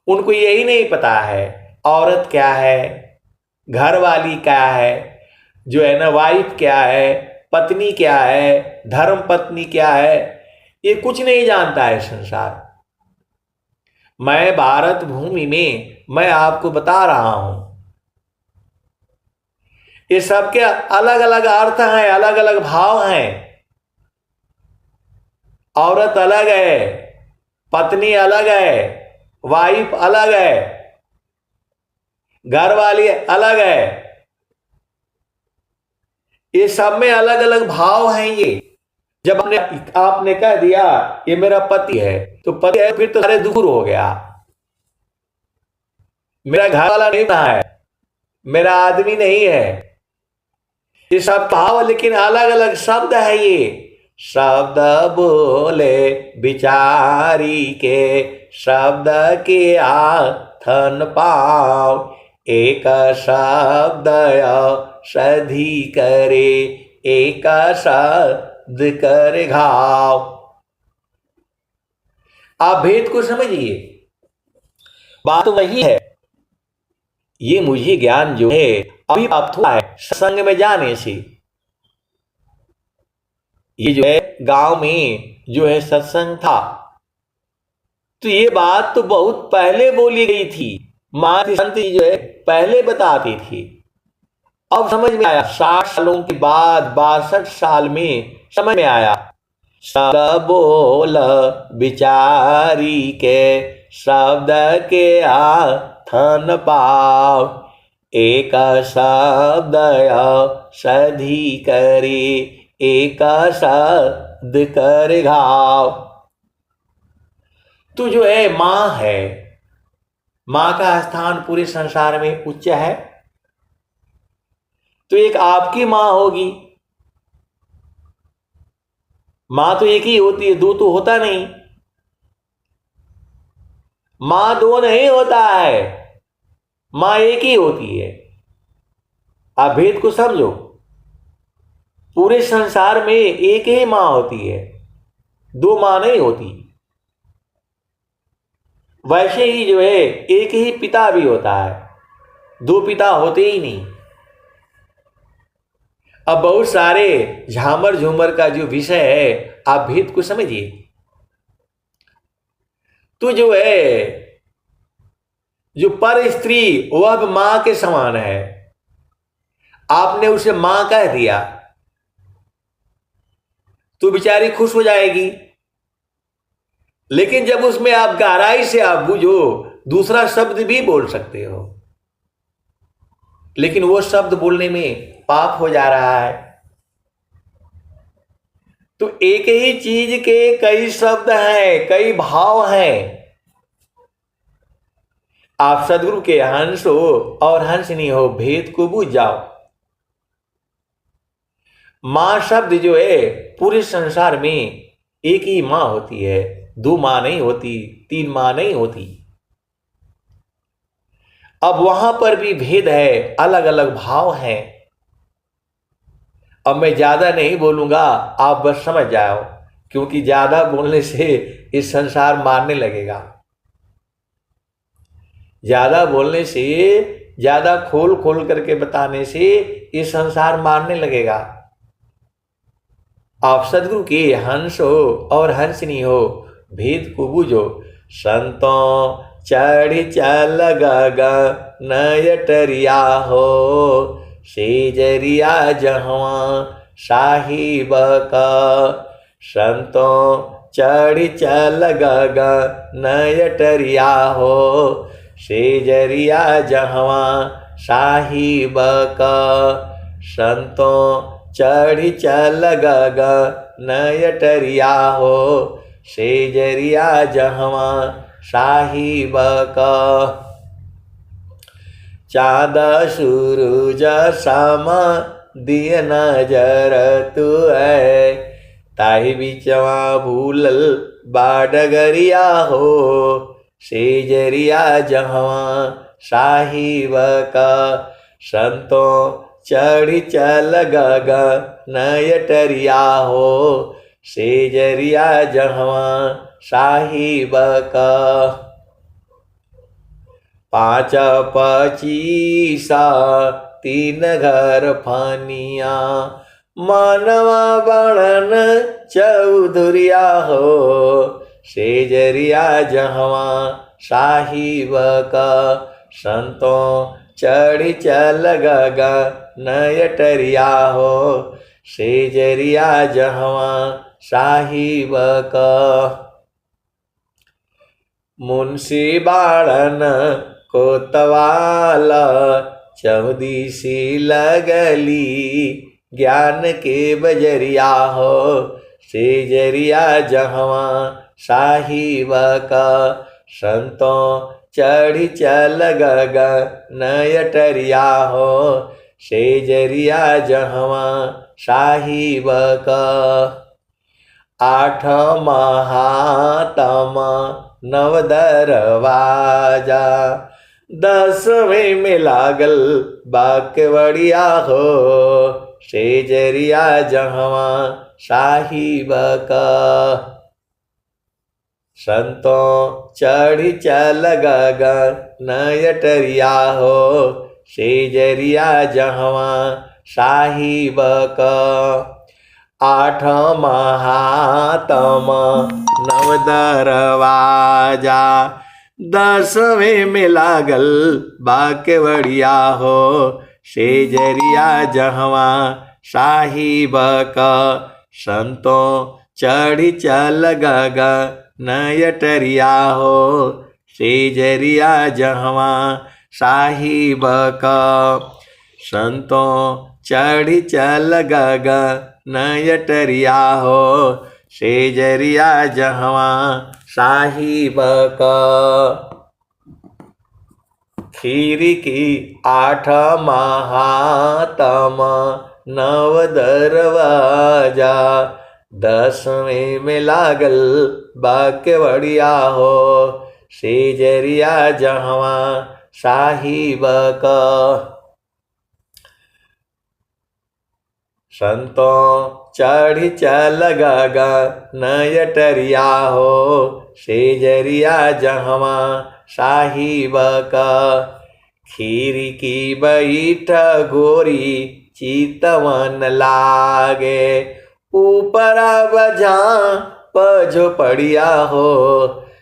उनको यही नहीं पता है औरत क्या है, घरवाली क्या है, जो है ना वाइफ क्या है, पत्नी क्या है, धर्म पत्नी क्या है, ये कुछ नहीं जानता है संसार। मैं भारत भूमि में मैं आपको बता रहा हूं, ये सबके अलग अलग अर्थ हैं, अलग अलग भाव हैं। औरत अलग है, पत्नी अलग है, वाइफ अलग है, घरवाली अलग है। ये सब में अलग अलग भाव हैं। ये जब आपने कह दिया ये मेरा पति है, तो पति है, फिर तो सारे दूर हो गया। मेरा घर वाला नहीं है, मेरा आदमी नहीं है, ये सब भाव, लेकिन अलग अलग शब्द है। ये शब्द बोले बिचारी के, शब्द के आथन पाव, एक शब्द औषधि करे, एक शब्द कर घाव। आप भेद को समझिए, बात वही है। ये मुझे ज्ञान जो है अभी प्राप्त हुआ है सत्संग में जाने से। ये जो है गांव में जो है सत्संग था, तो ये बात तो बहुत पहले बोली गई थी। माँ संत जी जो है पहले बताती थी। अब समझ में आया, 60 सालों के बाद, 62 साल में समझ में आया। शब्द बोल बिचारी के, शब्द के आथन पाव, एक शब्द औषधि करे, एक शब्द कर घाव। तो जो है मां है, मां का स्थान पूरे संसार में उच्च है। तो एक आपकी मां होगी, मां तो एक ही होती है, दो तो होता नहीं। मां दो नहीं होता है, मां एक ही होती है। आप भेद को समझो, पूरे संसार में एक ही मां होती है, दो मां नहीं होती। वैसे ही जो है एक ही पिता भी होता है, दो पिता होते ही नहीं। अब बहुत सारे झामर झूमर का जो विषय है, आप भेद को समझिए। तो जो है जो पर स्त्री वह मां के समान है, आपने उसे मां कह दिया तो बेचारी खुश हो जाएगी। लेकिन जब उसमें आप गहराई से आप बुझो, दूसरा शब्द भी बोल सकते हो, लेकिन वो शब्द बोलने में पाप हो जा रहा है। तो एक ही चीज के कई शब्द हैं, कई भाव हैं। आप सदगुरु के हंस हो और हंसनी हो, भेद को बूझ जाओ। मां शब्द जो है पूरे संसार में एक ही मां होती है, दो मां नहीं होती, तीन मां नहीं होती। अब वहां पर भी भेद है, अलग अलग भाव हैं। अब मैं ज्यादा नहीं बोलूंगा, आप बस समझ जाओ, क्योंकि ज्यादा बोलने से इस संसार मारने लगेगा। ज्यादा बोलने से, ज्यादा खोल खोल करके बताने से ये संसार मारने लगेगा। आप सदगुरु के हंस हो और हंसनी हो, भेद को बूझो। संतों चढ़ चल गगन नयटरिया हो, सेजरिया जहवा साहिब का। संतों चढ़ चल गगन नयटरिया हो, सेजरिया जहवा साहिब का। संतों चढ़ी चल गगन अटरिया हो, सेजरिया जहवा साहिब का। चाँद सूरज सम दिय नजर तू है, ताहि बिचवा भूलल बाडगरिया हो, सेजरिया जहवा साहिब का। संतों चढ़ी चल गगन अटरिया हो, सेजरिया जहवा साहिब का। 5 पचीसा 3 घर फानिया, मानवा बणन चौधुरिया हो, सेजरिया जहवा साहिब का। संतों चढ़ी चल गगन अटरिया हो, सेजरिया जहवा साहिब का। मुंशी बाळन कोतवाला, चौदीसी लगली ज्ञान के बजरिया हो, सेजरिया जहवा साहिब का। संतों चढ़ी चल गगन अटरिया हो, सेजरिया जहवा साहिब का। 8 महात्मा 9 दरवाजा, 10वें में लागल बाकेवड़िया हो, सेजरिया जहवा साहिब का। संतों चढ़ी चल गगन अटरिया हो, सेजरिया जहवा साहिब का। 8 महात्मा 9 दरवाजा, 10वें में लागल बाकेवड़िया हो, सेजरिया जहवा साहिब का। संतों चढ़ी चल गगन अटरिया हो, सेजरिया जहवा साहिब का। संतों चढ़ी चल गगन अटरिया हो, सेजरिया जहवा साहिब का। खीरी की 8 महात्मा 9 दरवाजा, 10वें में लागल बाकेवड़िया हो, सेजरिया जहवा साहिब का। संतों चढ़ी चल गगन अटरिया हो, सेजरिया जहवा साहिब का। खीरी की बैठ गोरी चितवन लागे, ऊपरा बजा पजो पड़िया हो,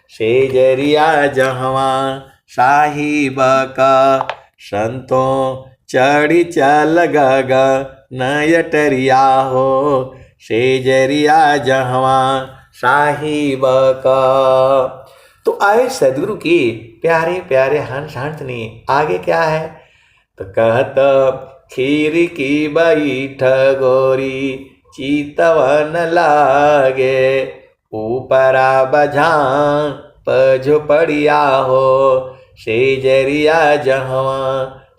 सेजरिया जहवा साहिब का। संतों चढ़ी चल गगन अटरिया हो, सेजरिया जहवा साहिब का। तो आए सदगुरु की प्यारे प्यारे हंस हंसनी। आगे क्या है तो कहत, खीर की बैठ गोरी चितवन लागे, ऊपरा बझा पझोपड़िया हो, सेजरिया जहवा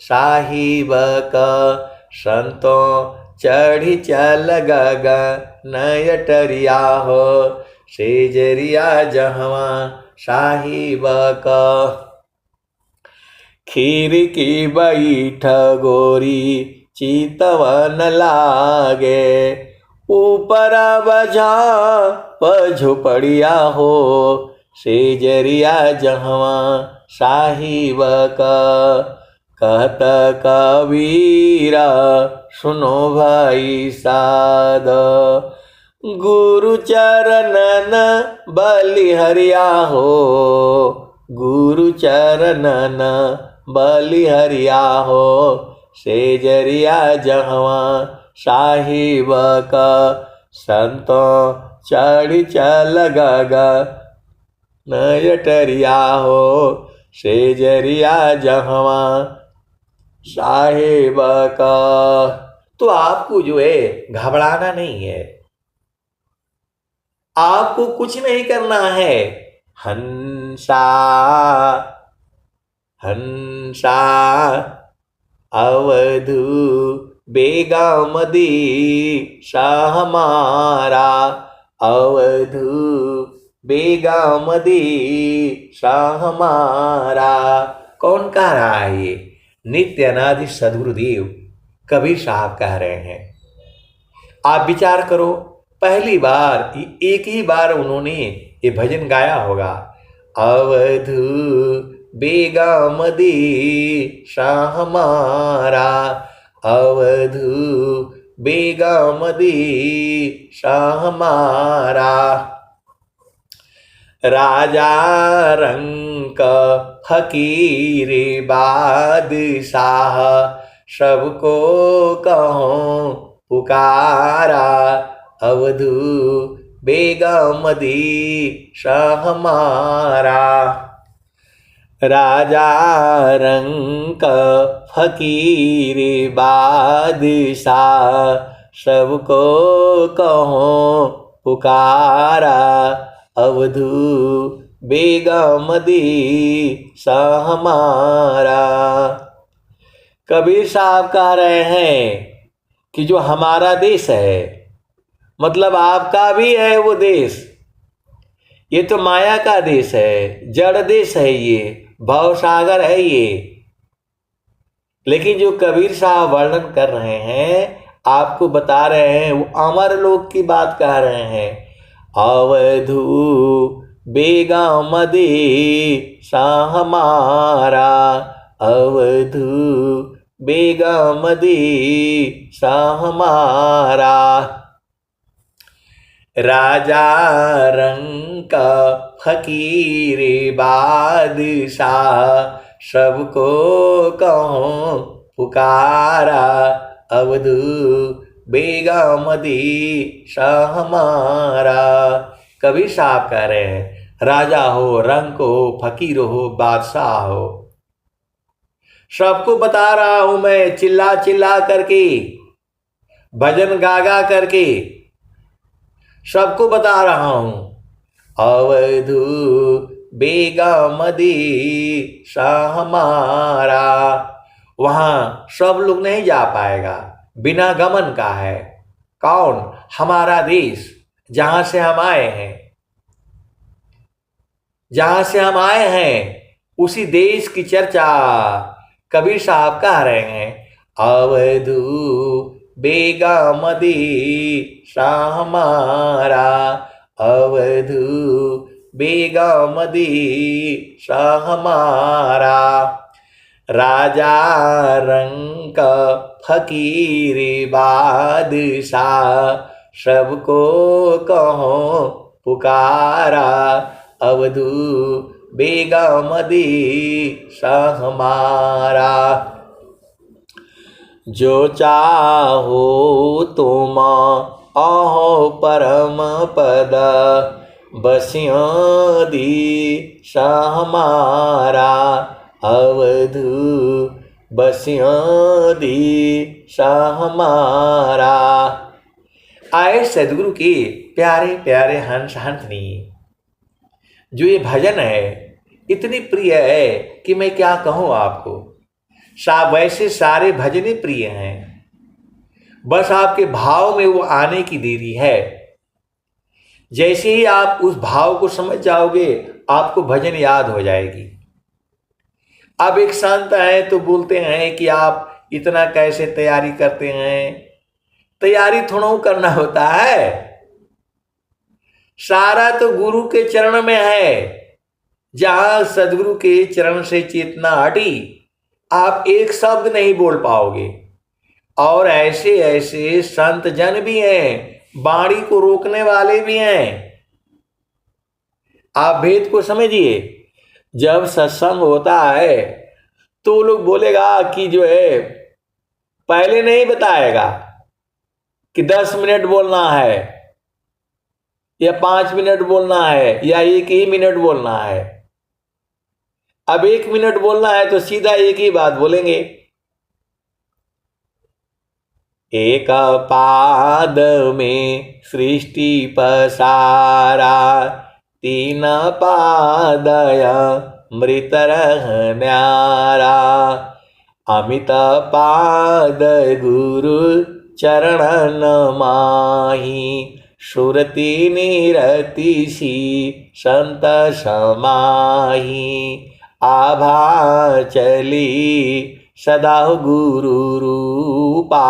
साहिब का। संतों चढ़ी चल गगन अटरिया हो, सेजरिया जहवा साहिब का। खीर की बैठ गोरी चितवन लागे, ऊपरा बजा पझोपड़िया हो, सेजरिया जहवा साहिब का। कहत कबीरा सुनो भाई साध, गुरु चरणन बलिहरिया हो, गुरु चरणन बलिहरिया हो, सेजरिया जहवा साहिब का। संतों चढ़ी चल गगन अटरिया हो, सेजरिया जहवा साहेब का। तो आपको जो है घबराना नहीं है, आपको कुछ नहीं करना है। हंसा हंसा अवधू बेगमदी शाह हमारा, अवधू बेगमदी शाह हमारा। कौन कह रहा है ये? नित्य अनादि सद्गुरुदेव कबीर साहब कह रहे हैं। आप विचार करो, पहली बार एक ही बार उन्होंने ये भजन गाया होगा। अवधू बेगमदी शाह हमारा, अवधू बेगमदी शाह हमारा। राजा रंक फकीर बादशाह, सबको कहो पुकारा, अवधू बेगमदी शाह हमारा। राजा रंक फकीर बादशाह, सबको कहो पुकारा, अवधू बेगमदी शाह हमारा। कबीर साहब कह रहे हैं कि जो हमारा देश है, मतलब आपका भी है वो देश, ये तो माया का देश है, जड़ देश है, ये भव सागर है ये। लेकिन जो कबीर साहब वर्णन कर रहे हैं, आपको बता रहे हैं, वो अमर लोक की बात कह रहे हैं। अवधू बेगमदी शाह हमारा, अवधू बेगमदी शाह हमारा। राजा रंक फकीर बादशाह, सबको कहो पुकारा, अवधू बेगमदी शाह हमारा। कबीर साहब कह रहे हैं, राजा हो, रंक हो, फकीर हो, बादशाह हो, सबको बता रहा हूं मैं, चिल्ला चिल्ला करके, भजन गा गा करके सबको बता रहा हूं। अवधू बेगमदी शाह हमारा। वहां सब लोग नहीं जा पाएगा, बिना गमन का है। कौन? हमारा देश, जहां से हम आए हैं, जहां से हम आए हैं उसी देश की चर्चा कबीर साहब कह रहे हैं। अवधू बेगमदी शाह हमारा, अवधू बेगमदी शाह हमारा। राजा रंक फकीर बादशाह, सबको कहो पुकारा, अवधू बेगमदी शाह हमारा। जो चाहो तुम आहो परम पद, बसियों दी शाह हमारा, अवधू बसियों दी शाह हमारा। आए सदगुरु के प्यारे प्यारे हंस हंसनी, जो ये भजन है इतनी प्रिय है कि मैं क्या कहूँ आपको। वैसे सारे भजन ही प्रिय हैं, बस आपके भाव में वो आने की देरी है। जैसे ही आप उस भाव को समझ जाओगे, आपको भजन याद हो जाएगी। अब एक संत है तो बोलते हैं कि आप इतना कैसे तैयारी करते हैं। तैयारी थोड़ा करना होता है, सारा तो गुरु के चरण में है। जहां सदगुरु के चरण से चेतना हटी, आप एक शब्द नहीं बोल पाओगे। और ऐसे ऐसे संत जन भी हैं, वाणी को रोकने वाले भी हैं। आप भेद को समझिए। जब सत्संग होता है तो लोग बोलेगा कि जो है, पहले नहीं बताएगा कि 10 मिनट बोलना है या 5 मिनट बोलना है या 1 ही मिनट बोलना है। अब 1 मिनट बोलना है तो सीधा एक ही बात बोलेंगे, एक पाद में सृष्टि पसारा, तीन पादय मृत रह न्यारा। अमित पाद गुरु चरणन माही, सुरति निरति सी संत समाही। आभा चली सदा गुरु रूपा,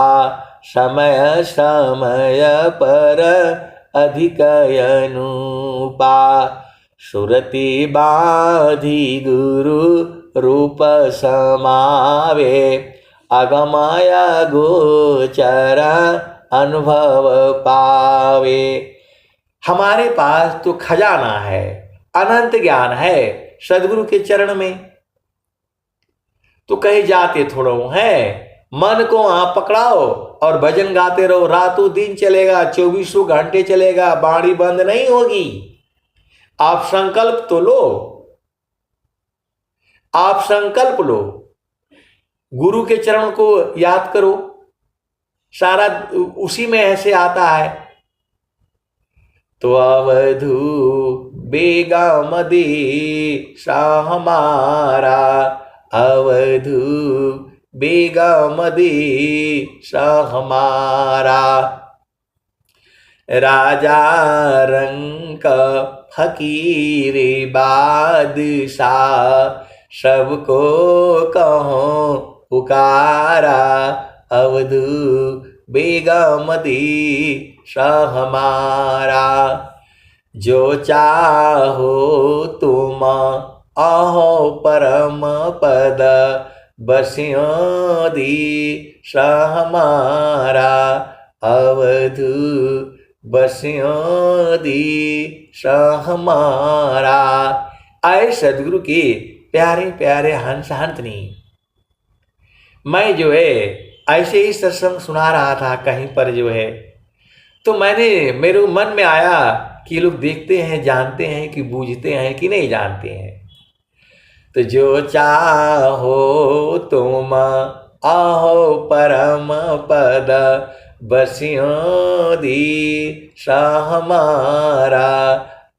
समय समय पर अधिक अनुपा। सुरति बाधी गुरु रूप समावे, अगमय गोचर अनुभव पावे। हमारे पास तो खजाना है, अनंत ज्ञान है सदगुरु के चरण में, तो कहीं जाते थोड़ा है। मन को आप पकड़ाओ और भजन गाते रहो, रातों दिन चलेगा, 24 घंटे चलेगा, बाणी बंद नहीं होगी। आप संकल्प तो लो, आप संकल्प लो, गुरु के चरण को याद करो, सारा उसी में ऐसे आता है। तो अवधू बेगा मदी सा हमारा, अवधू बेगा मदी सा हमारा। राजा रंक फकीर बादशाह, सबको कहो पुकारा। अवधू बेगमदी शाह हमारा। जो चाहो तुम आहो परम पद, बसियों दी शाह हमारा। अवधू बसियों दी शाह हमारा। आए सदगुरु के प्यारे प्यारे हंस हंतनी, मैं जो है ऐसे ही सत्संग सुना रहा था कहीं पर जो है, तो मेरे मन में आया कि लोग देखते हैं, जानते हैं कि बूझते हैं कि नहीं जानते हैं। तो जो चाहो तुम आहो परम पद, बसियों दी शाह हमारा।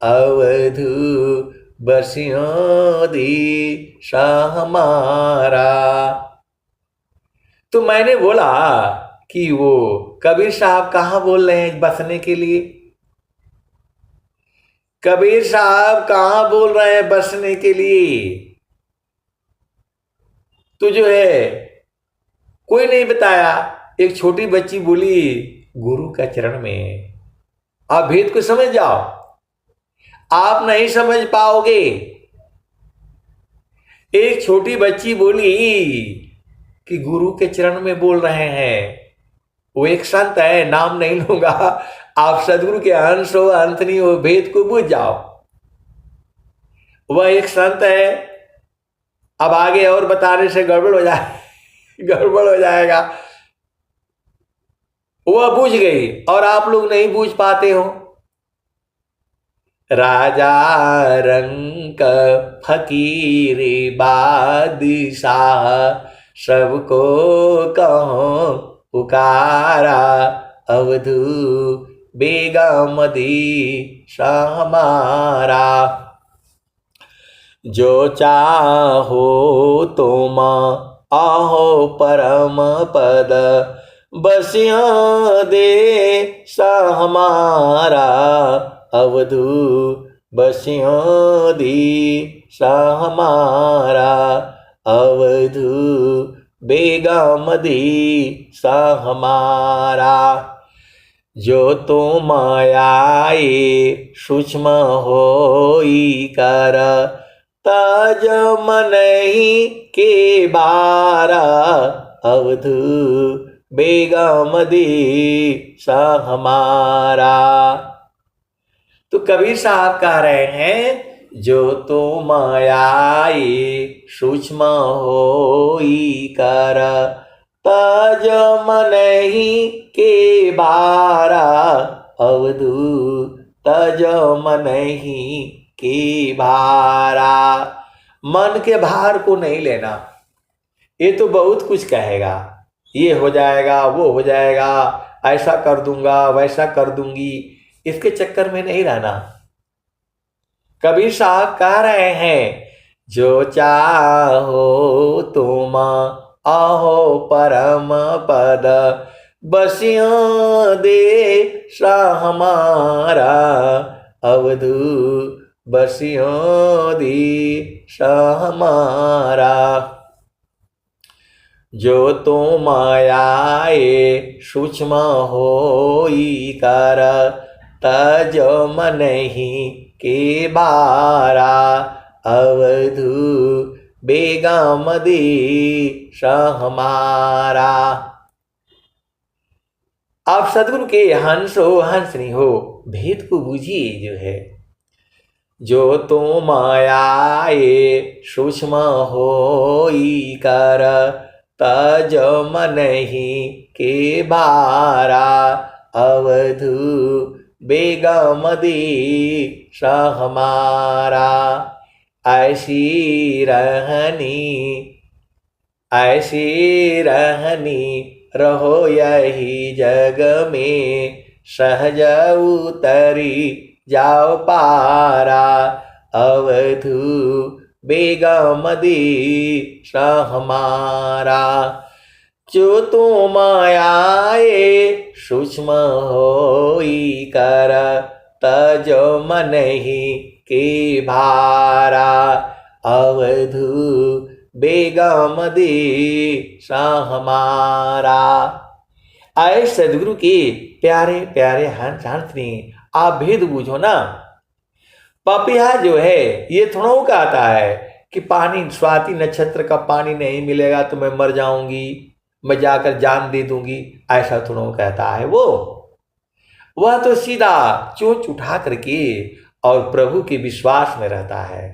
अवधू बसियों दी शाह हमारा। तो मैंने बोला कि वो कबीर साहब कहाँ बोल रहे हैं बसने के लिए? कबीर साहब कहाँ बोल रहे हैं बसने के लिए? तो जो है कोई नहीं बताया। एक छोटी बच्ची बोली गुरु का चरण में। आप भेद को समझ जाओ, आप नहीं समझ पाओगे। एक छोटी बच्ची बोली कि गुरु के चरण में बोल रहे हैं। वो एक संत है, नाम नहीं लूंगा, आप सदगुरु के अंश हो अंत नहीं हो, भेद को बुझ जाओ। वह एक संत है। अब आगे और बताने से गड़बड़ हो जाएगा। वह बुझ गई और आप लोग नहीं बुझ पाते हो। राजा रंक फकीर बादशाह, सबको कहो पुकारा। अवधू बेगमदी शाह हमारा। जो चाहो तुम आहो परम पद, बसियों दे शाह हमारा। अवधू बसियों दी शाह हमारा। अवधू बेगमदी शाह हमारा। जो तुम आए सूक्ष्म होई कर, ताज मनहि के बारा। अवधू बेगमदी शाह हमारा। तो कबीर साहब कह रहे हैं जो तुम आए सूक्ष्म होई कर, ताज मनहि के बारा। अवधू तज मनहि के भारा। मन के भार को नहीं लेना। ये तो बहुत कुछ कहेगा, ये हो जाएगा, वो हो जाएगा, ऐसा कर दूंगा, वैसा कर दूंगी, इसके चक्कर में नहीं रहना। कबीर साहब कह रहे हैं, जो चाहो तुम आहो परम पद, बसिया देश हमारा अवधू, बसिया देश हमारा। जो तुम आए सूक्ष्म होई कर, तज मनहि के बारा अवधू बेगम देश हमारा। आप सदगुरु के हंस हो हंसनी हो, भेद को बूझिए जो है। जो तुम आए सूक्ष्म होई कर, तज मनहि के बारा अवधू बेगम देश हमारा। ऐसी रहनी रहो यही जग में, सहज उतरी जाओ पारा अवधू बेगम देश हमारा। जो तुम आए सूक्ष्म होई कर, तज मनहि के भारा अवधू बेगम देश हमारा। आए सदगुरु के प्यारे प्यारे हंस हंसनी, आप भेद बूझो ना। पपिया जो है ये थोड़ा कहता है कि पानी, स्वाति नक्षत्र का पानी नहीं मिलेगा तो मैं मर जाऊंगी, मैं जाकर जान दे दूंगी, ऐसा थोड़ा कहता है वो। वह तो सीधा चोंच उठा करके और प्रभु के विश्वास में रहता है।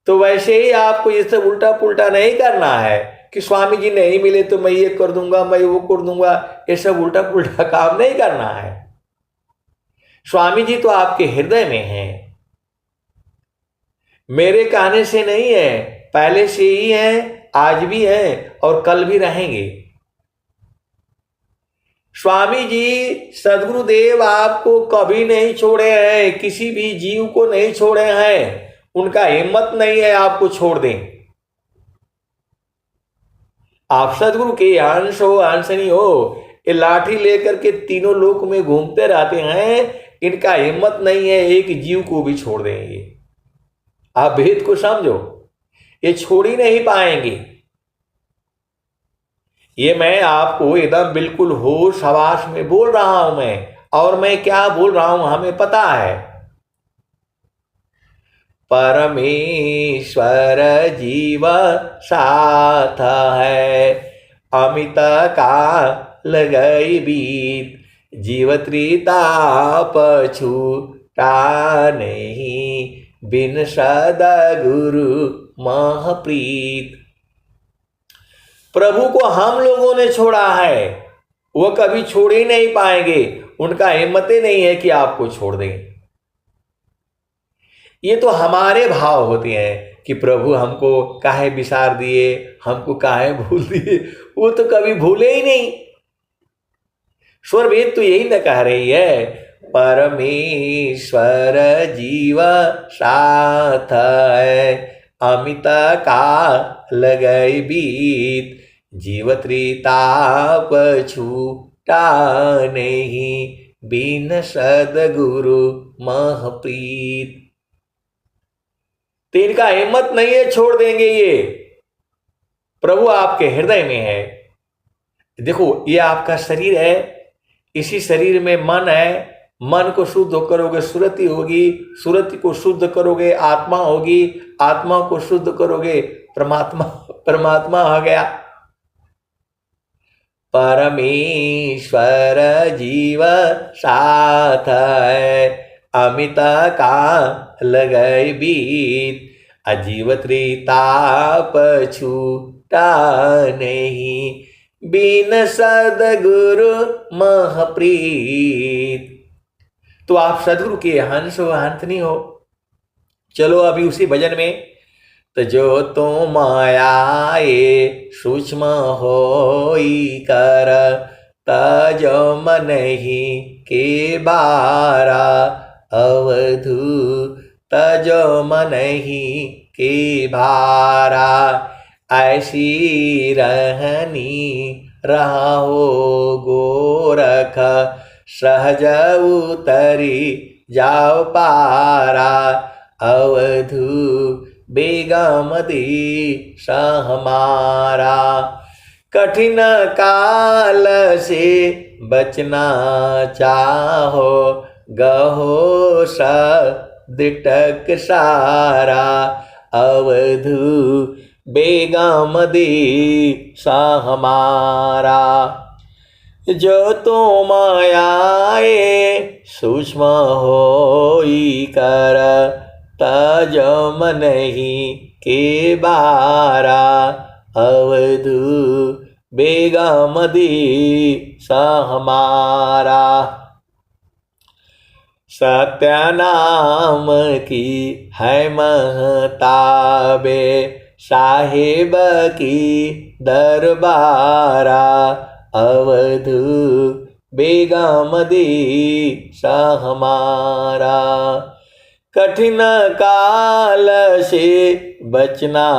तो वैसे ही आपको ये सब उल्टा पुल्टा नहीं करना है कि स्वामी जी नहीं मिले तो मैं ये कर दूंगा, मैं वो कर दूंगा, ये सब उल्टा पुल्टा काम नहीं करना है। स्वामी जी तो आपके हृदय में हैं, मेरे कहने से नहीं है, पहले से ही हैं, आज भी हैं और कल भी रहेंगे। स्वामी जी सद्गुरुदेव आपको कभी नहीं छोड़े हैं, किसी भी जीव को नहीं छोड़े हैं, उनका हिम्मत नहीं है आपको छोड़ दें। आप सदगुरु के अंश हो अंशनी हो, ये लाठी लेकर के तीनों लोक में घूमते रहते हैं, इनका हिम्मत नहीं है एक जीव को भी छोड़ देंगे। आप भेद को समझो, ये छोड़ ही नहीं पाएंगे। ये मैं आपको एकदम बिल्कुल होश हवास में बोल रहा हूं मैं, और मैं क्या बोल रहा हूं हमें पता है। परमेश्वर जीव साथ है, अमित का लगई बीत, जीव त्रिताप छूटा नहीं, बिन सद्गुरु महप्रीत। प्रभु को हम लोगों ने छोड़ा है, वो कभी छोड़ ही नहीं पाएंगे, उनका हिम्मत ही नहीं है कि आपको छोड़ दें। ये तो हमारे भाव होते हैं कि प्रभु हमको काहे बिसार दिए, हमको काहे भूल दिए, वो तो कभी भूले ही नहीं। स्वर वेद तो यही न कह रही है, परमेश्वर जीव साथ है, अमित का लगई बीत, जीव त्रिताप छूटा नहीं, बिन सद्गुरु महप्रीत। तो इनका हिम्मत नहीं है छोड़ देंगे, ये प्रभु आपके हृदय में है। देखो ये आपका शरीर है, इसी शरीर में मन है, मन को शुद्ध करोगे सुरति होगी, सुरति को शुद्ध करोगे आत्मा होगी, आत्मा को शुद्ध करोगे परमात्मा, परमात्मा हो गया। परमेश्वर जीव साथ है, अमित का लगई बीत, अजीव त्रिताप छूटा नहीं, बिन सद्गुरु महप्रीत। तो आप सद्गुरु के हंस हो हंसनी हो। चलो अभी उसी भजन में जो तुम आए सूक्ष्म होई कर, तजो मन ही के बारा, अवधू तजो मन ही के भारा। ऐसी रहनी रहो गोरख, सहज उतरी जाओ पारा, अवधू बेगम दिशा हमारा। कठिन काल से बचना चाहो, गहो दिटक सारा, अवधू बेगम दिशा हमारा। जो तुम आए सूक्ष्म होई कर, तज मन ही के बारा, अवधू बेगम दिशा हमारा। सत्य नाम की है महताबे, साहिब की दरबारा, अवधू बेगम दिशा हमारा। कठिन काल से बचना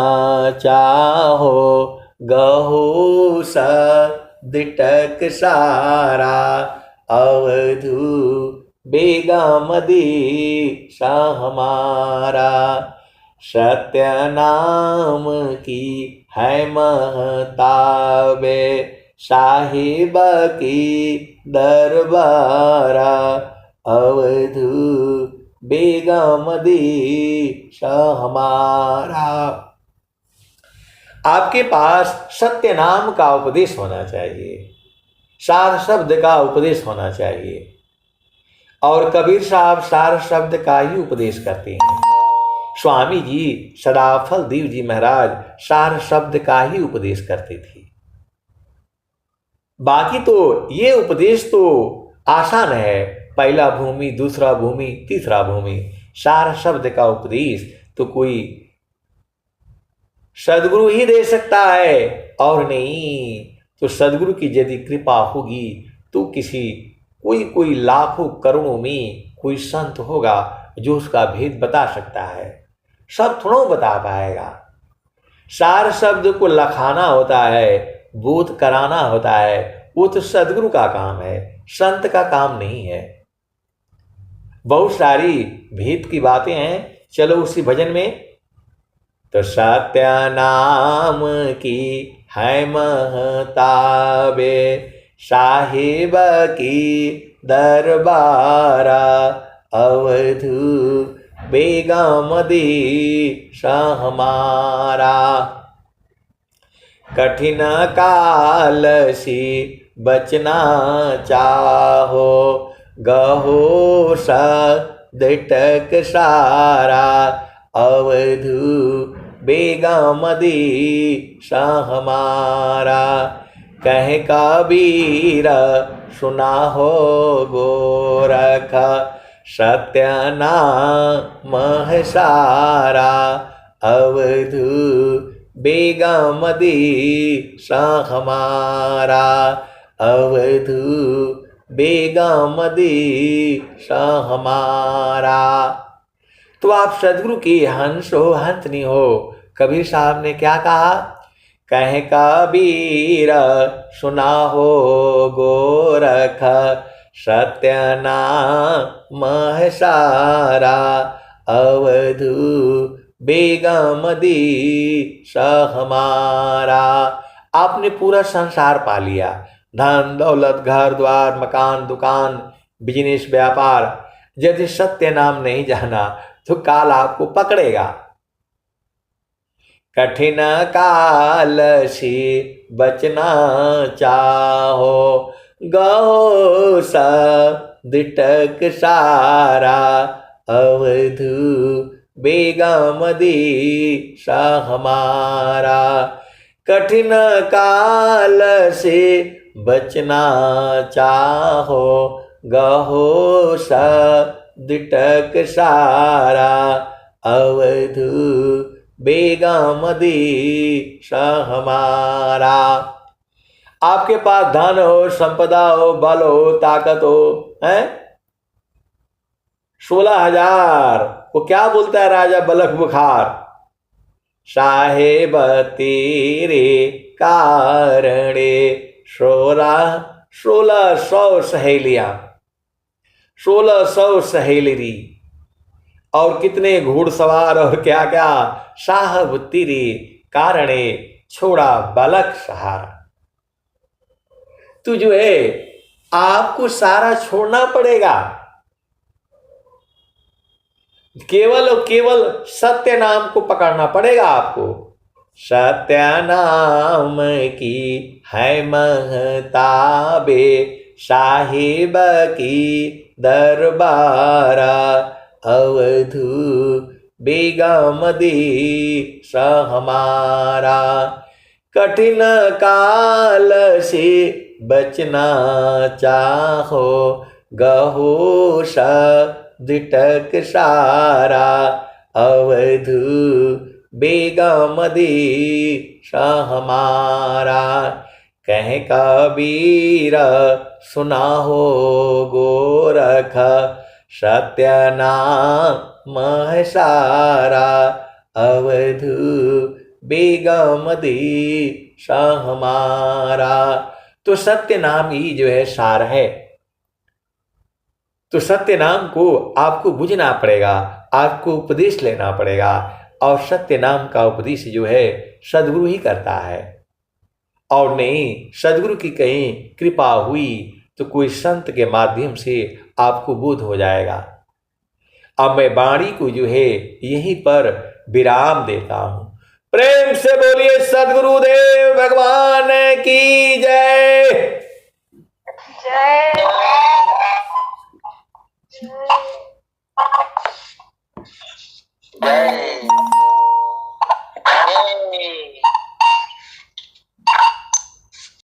चाहो, गहो दिटक सारा, अवधू बेगम दिशा हमारा। सत्य नाम की है महताबे, साहिब की दरबारा, अवधू बेगम दिशा हमारा। आपके पास सत्य नाम का उपदेश होना चाहिए, सार शब्द का उपदेश होना चाहिए। और कबीर साहब सार शब्द का ही उपदेश करते हैं। स्वामी जी सदाफल देव जी महाराज सार शब्द का ही उपदेश करते थे। बाकी तो ये उपदेश तो आसान है, पहला भूमि, दूसरा भूमि, तीसरा भूमि। सार शब्द का उपदेश तो कोई सदगुरु ही दे सकता है, और नहीं तो सदगुरु की यदि कृपा होगी तो कोई लाखों करोड़ों में कोई संत होगा जो उसका भेद बता सकता है। सब थोड़ा बता पाएगा। सार शब्द को लखाना होता है, बोध कराना होता है, वो तो सदगुरु का काम है, संत का काम नहीं है। बहुत सारी भेद की बातें हैं, चलो उसी भजन में। तो सत्य नाम की है महताबे, साहिब की दरबारा, अवधू बेगम दिशा हमारा। कठिन काल से बचना चाहो, गहो दिटक सारा, अवधू बेगम दिशा हमारा। कह कबीर सुना हो गोरख, सत्य नाम है सारा, अवधू बेगम दिशा हमारा, अवधू बेगम दिशा हमारा। तो आप सदगुरु की हंस हो, हंसनी हो। कबीर साहब ने क्या कहा? कह कबीर सुना हो गोरख, सत्य नाम है सारा, अवधू बेगम दिशा हमारा। आपने पूरा संसार पा लिया, धन दौलत, घर द्वार, मकान, दुकान, बिजनेस, व्यापार। यदि सत्य नाम नहीं जाना तो काल आपको पकड़ेगा। कठिन काल से बचना चाहो, गहो दिटक सारा, अवधू बेगम दिशा हमारा। कठिन काल से बचना चाहो, गहो दिटक सारा, अवधू बेगम दीश हमारा। आपके पास धन हो, संपदा हो, बल हो, ताकत हो, हैं? 16,000। वो क्या बोलता है राजा बलख बुखार? साहेब तेरे कारणे 1600 सहेलियां, 1600 सहेली, और कितने घुड़सवार और क्या क्या। साहब तेरे कारणे छोड़ा बलख सहारा। तो जो है आपको सारा छोड़ना पड़ेगा, केवल और केवल सत्य नाम को पकड़ना पड़ेगा आपको। सत्य नाम की है महताबे, साहिब की दरबारा, अवधू बेगम दीश हमारा। कठिन काल से बचना चाहो, गहो दिटक सारा, अवधू बेगम दीश हमारा। कह कबीर सुना हो गोरख, सत्य नाम है सारा, अवधू बेगम दीश हमारा। तो सत्य नाम ही जो है सार है। तो सत्य नाम को आपको बुझना पड़ेगा, आपको उपदेश लेना पड़ेगा, और सत्य नाम का उपदेश जो है सदगुरु ही करता है, और नहीं सदगुरु की कहीं कृपा हुई तो कोई संत के माध्यम से आपको बोध हो जाएगा। अब मैं वाणी को जो है यहीं पर विराम देता हूं। प्रेम से बोलिए सदगुरुदेव भगवान की जय। जय जय।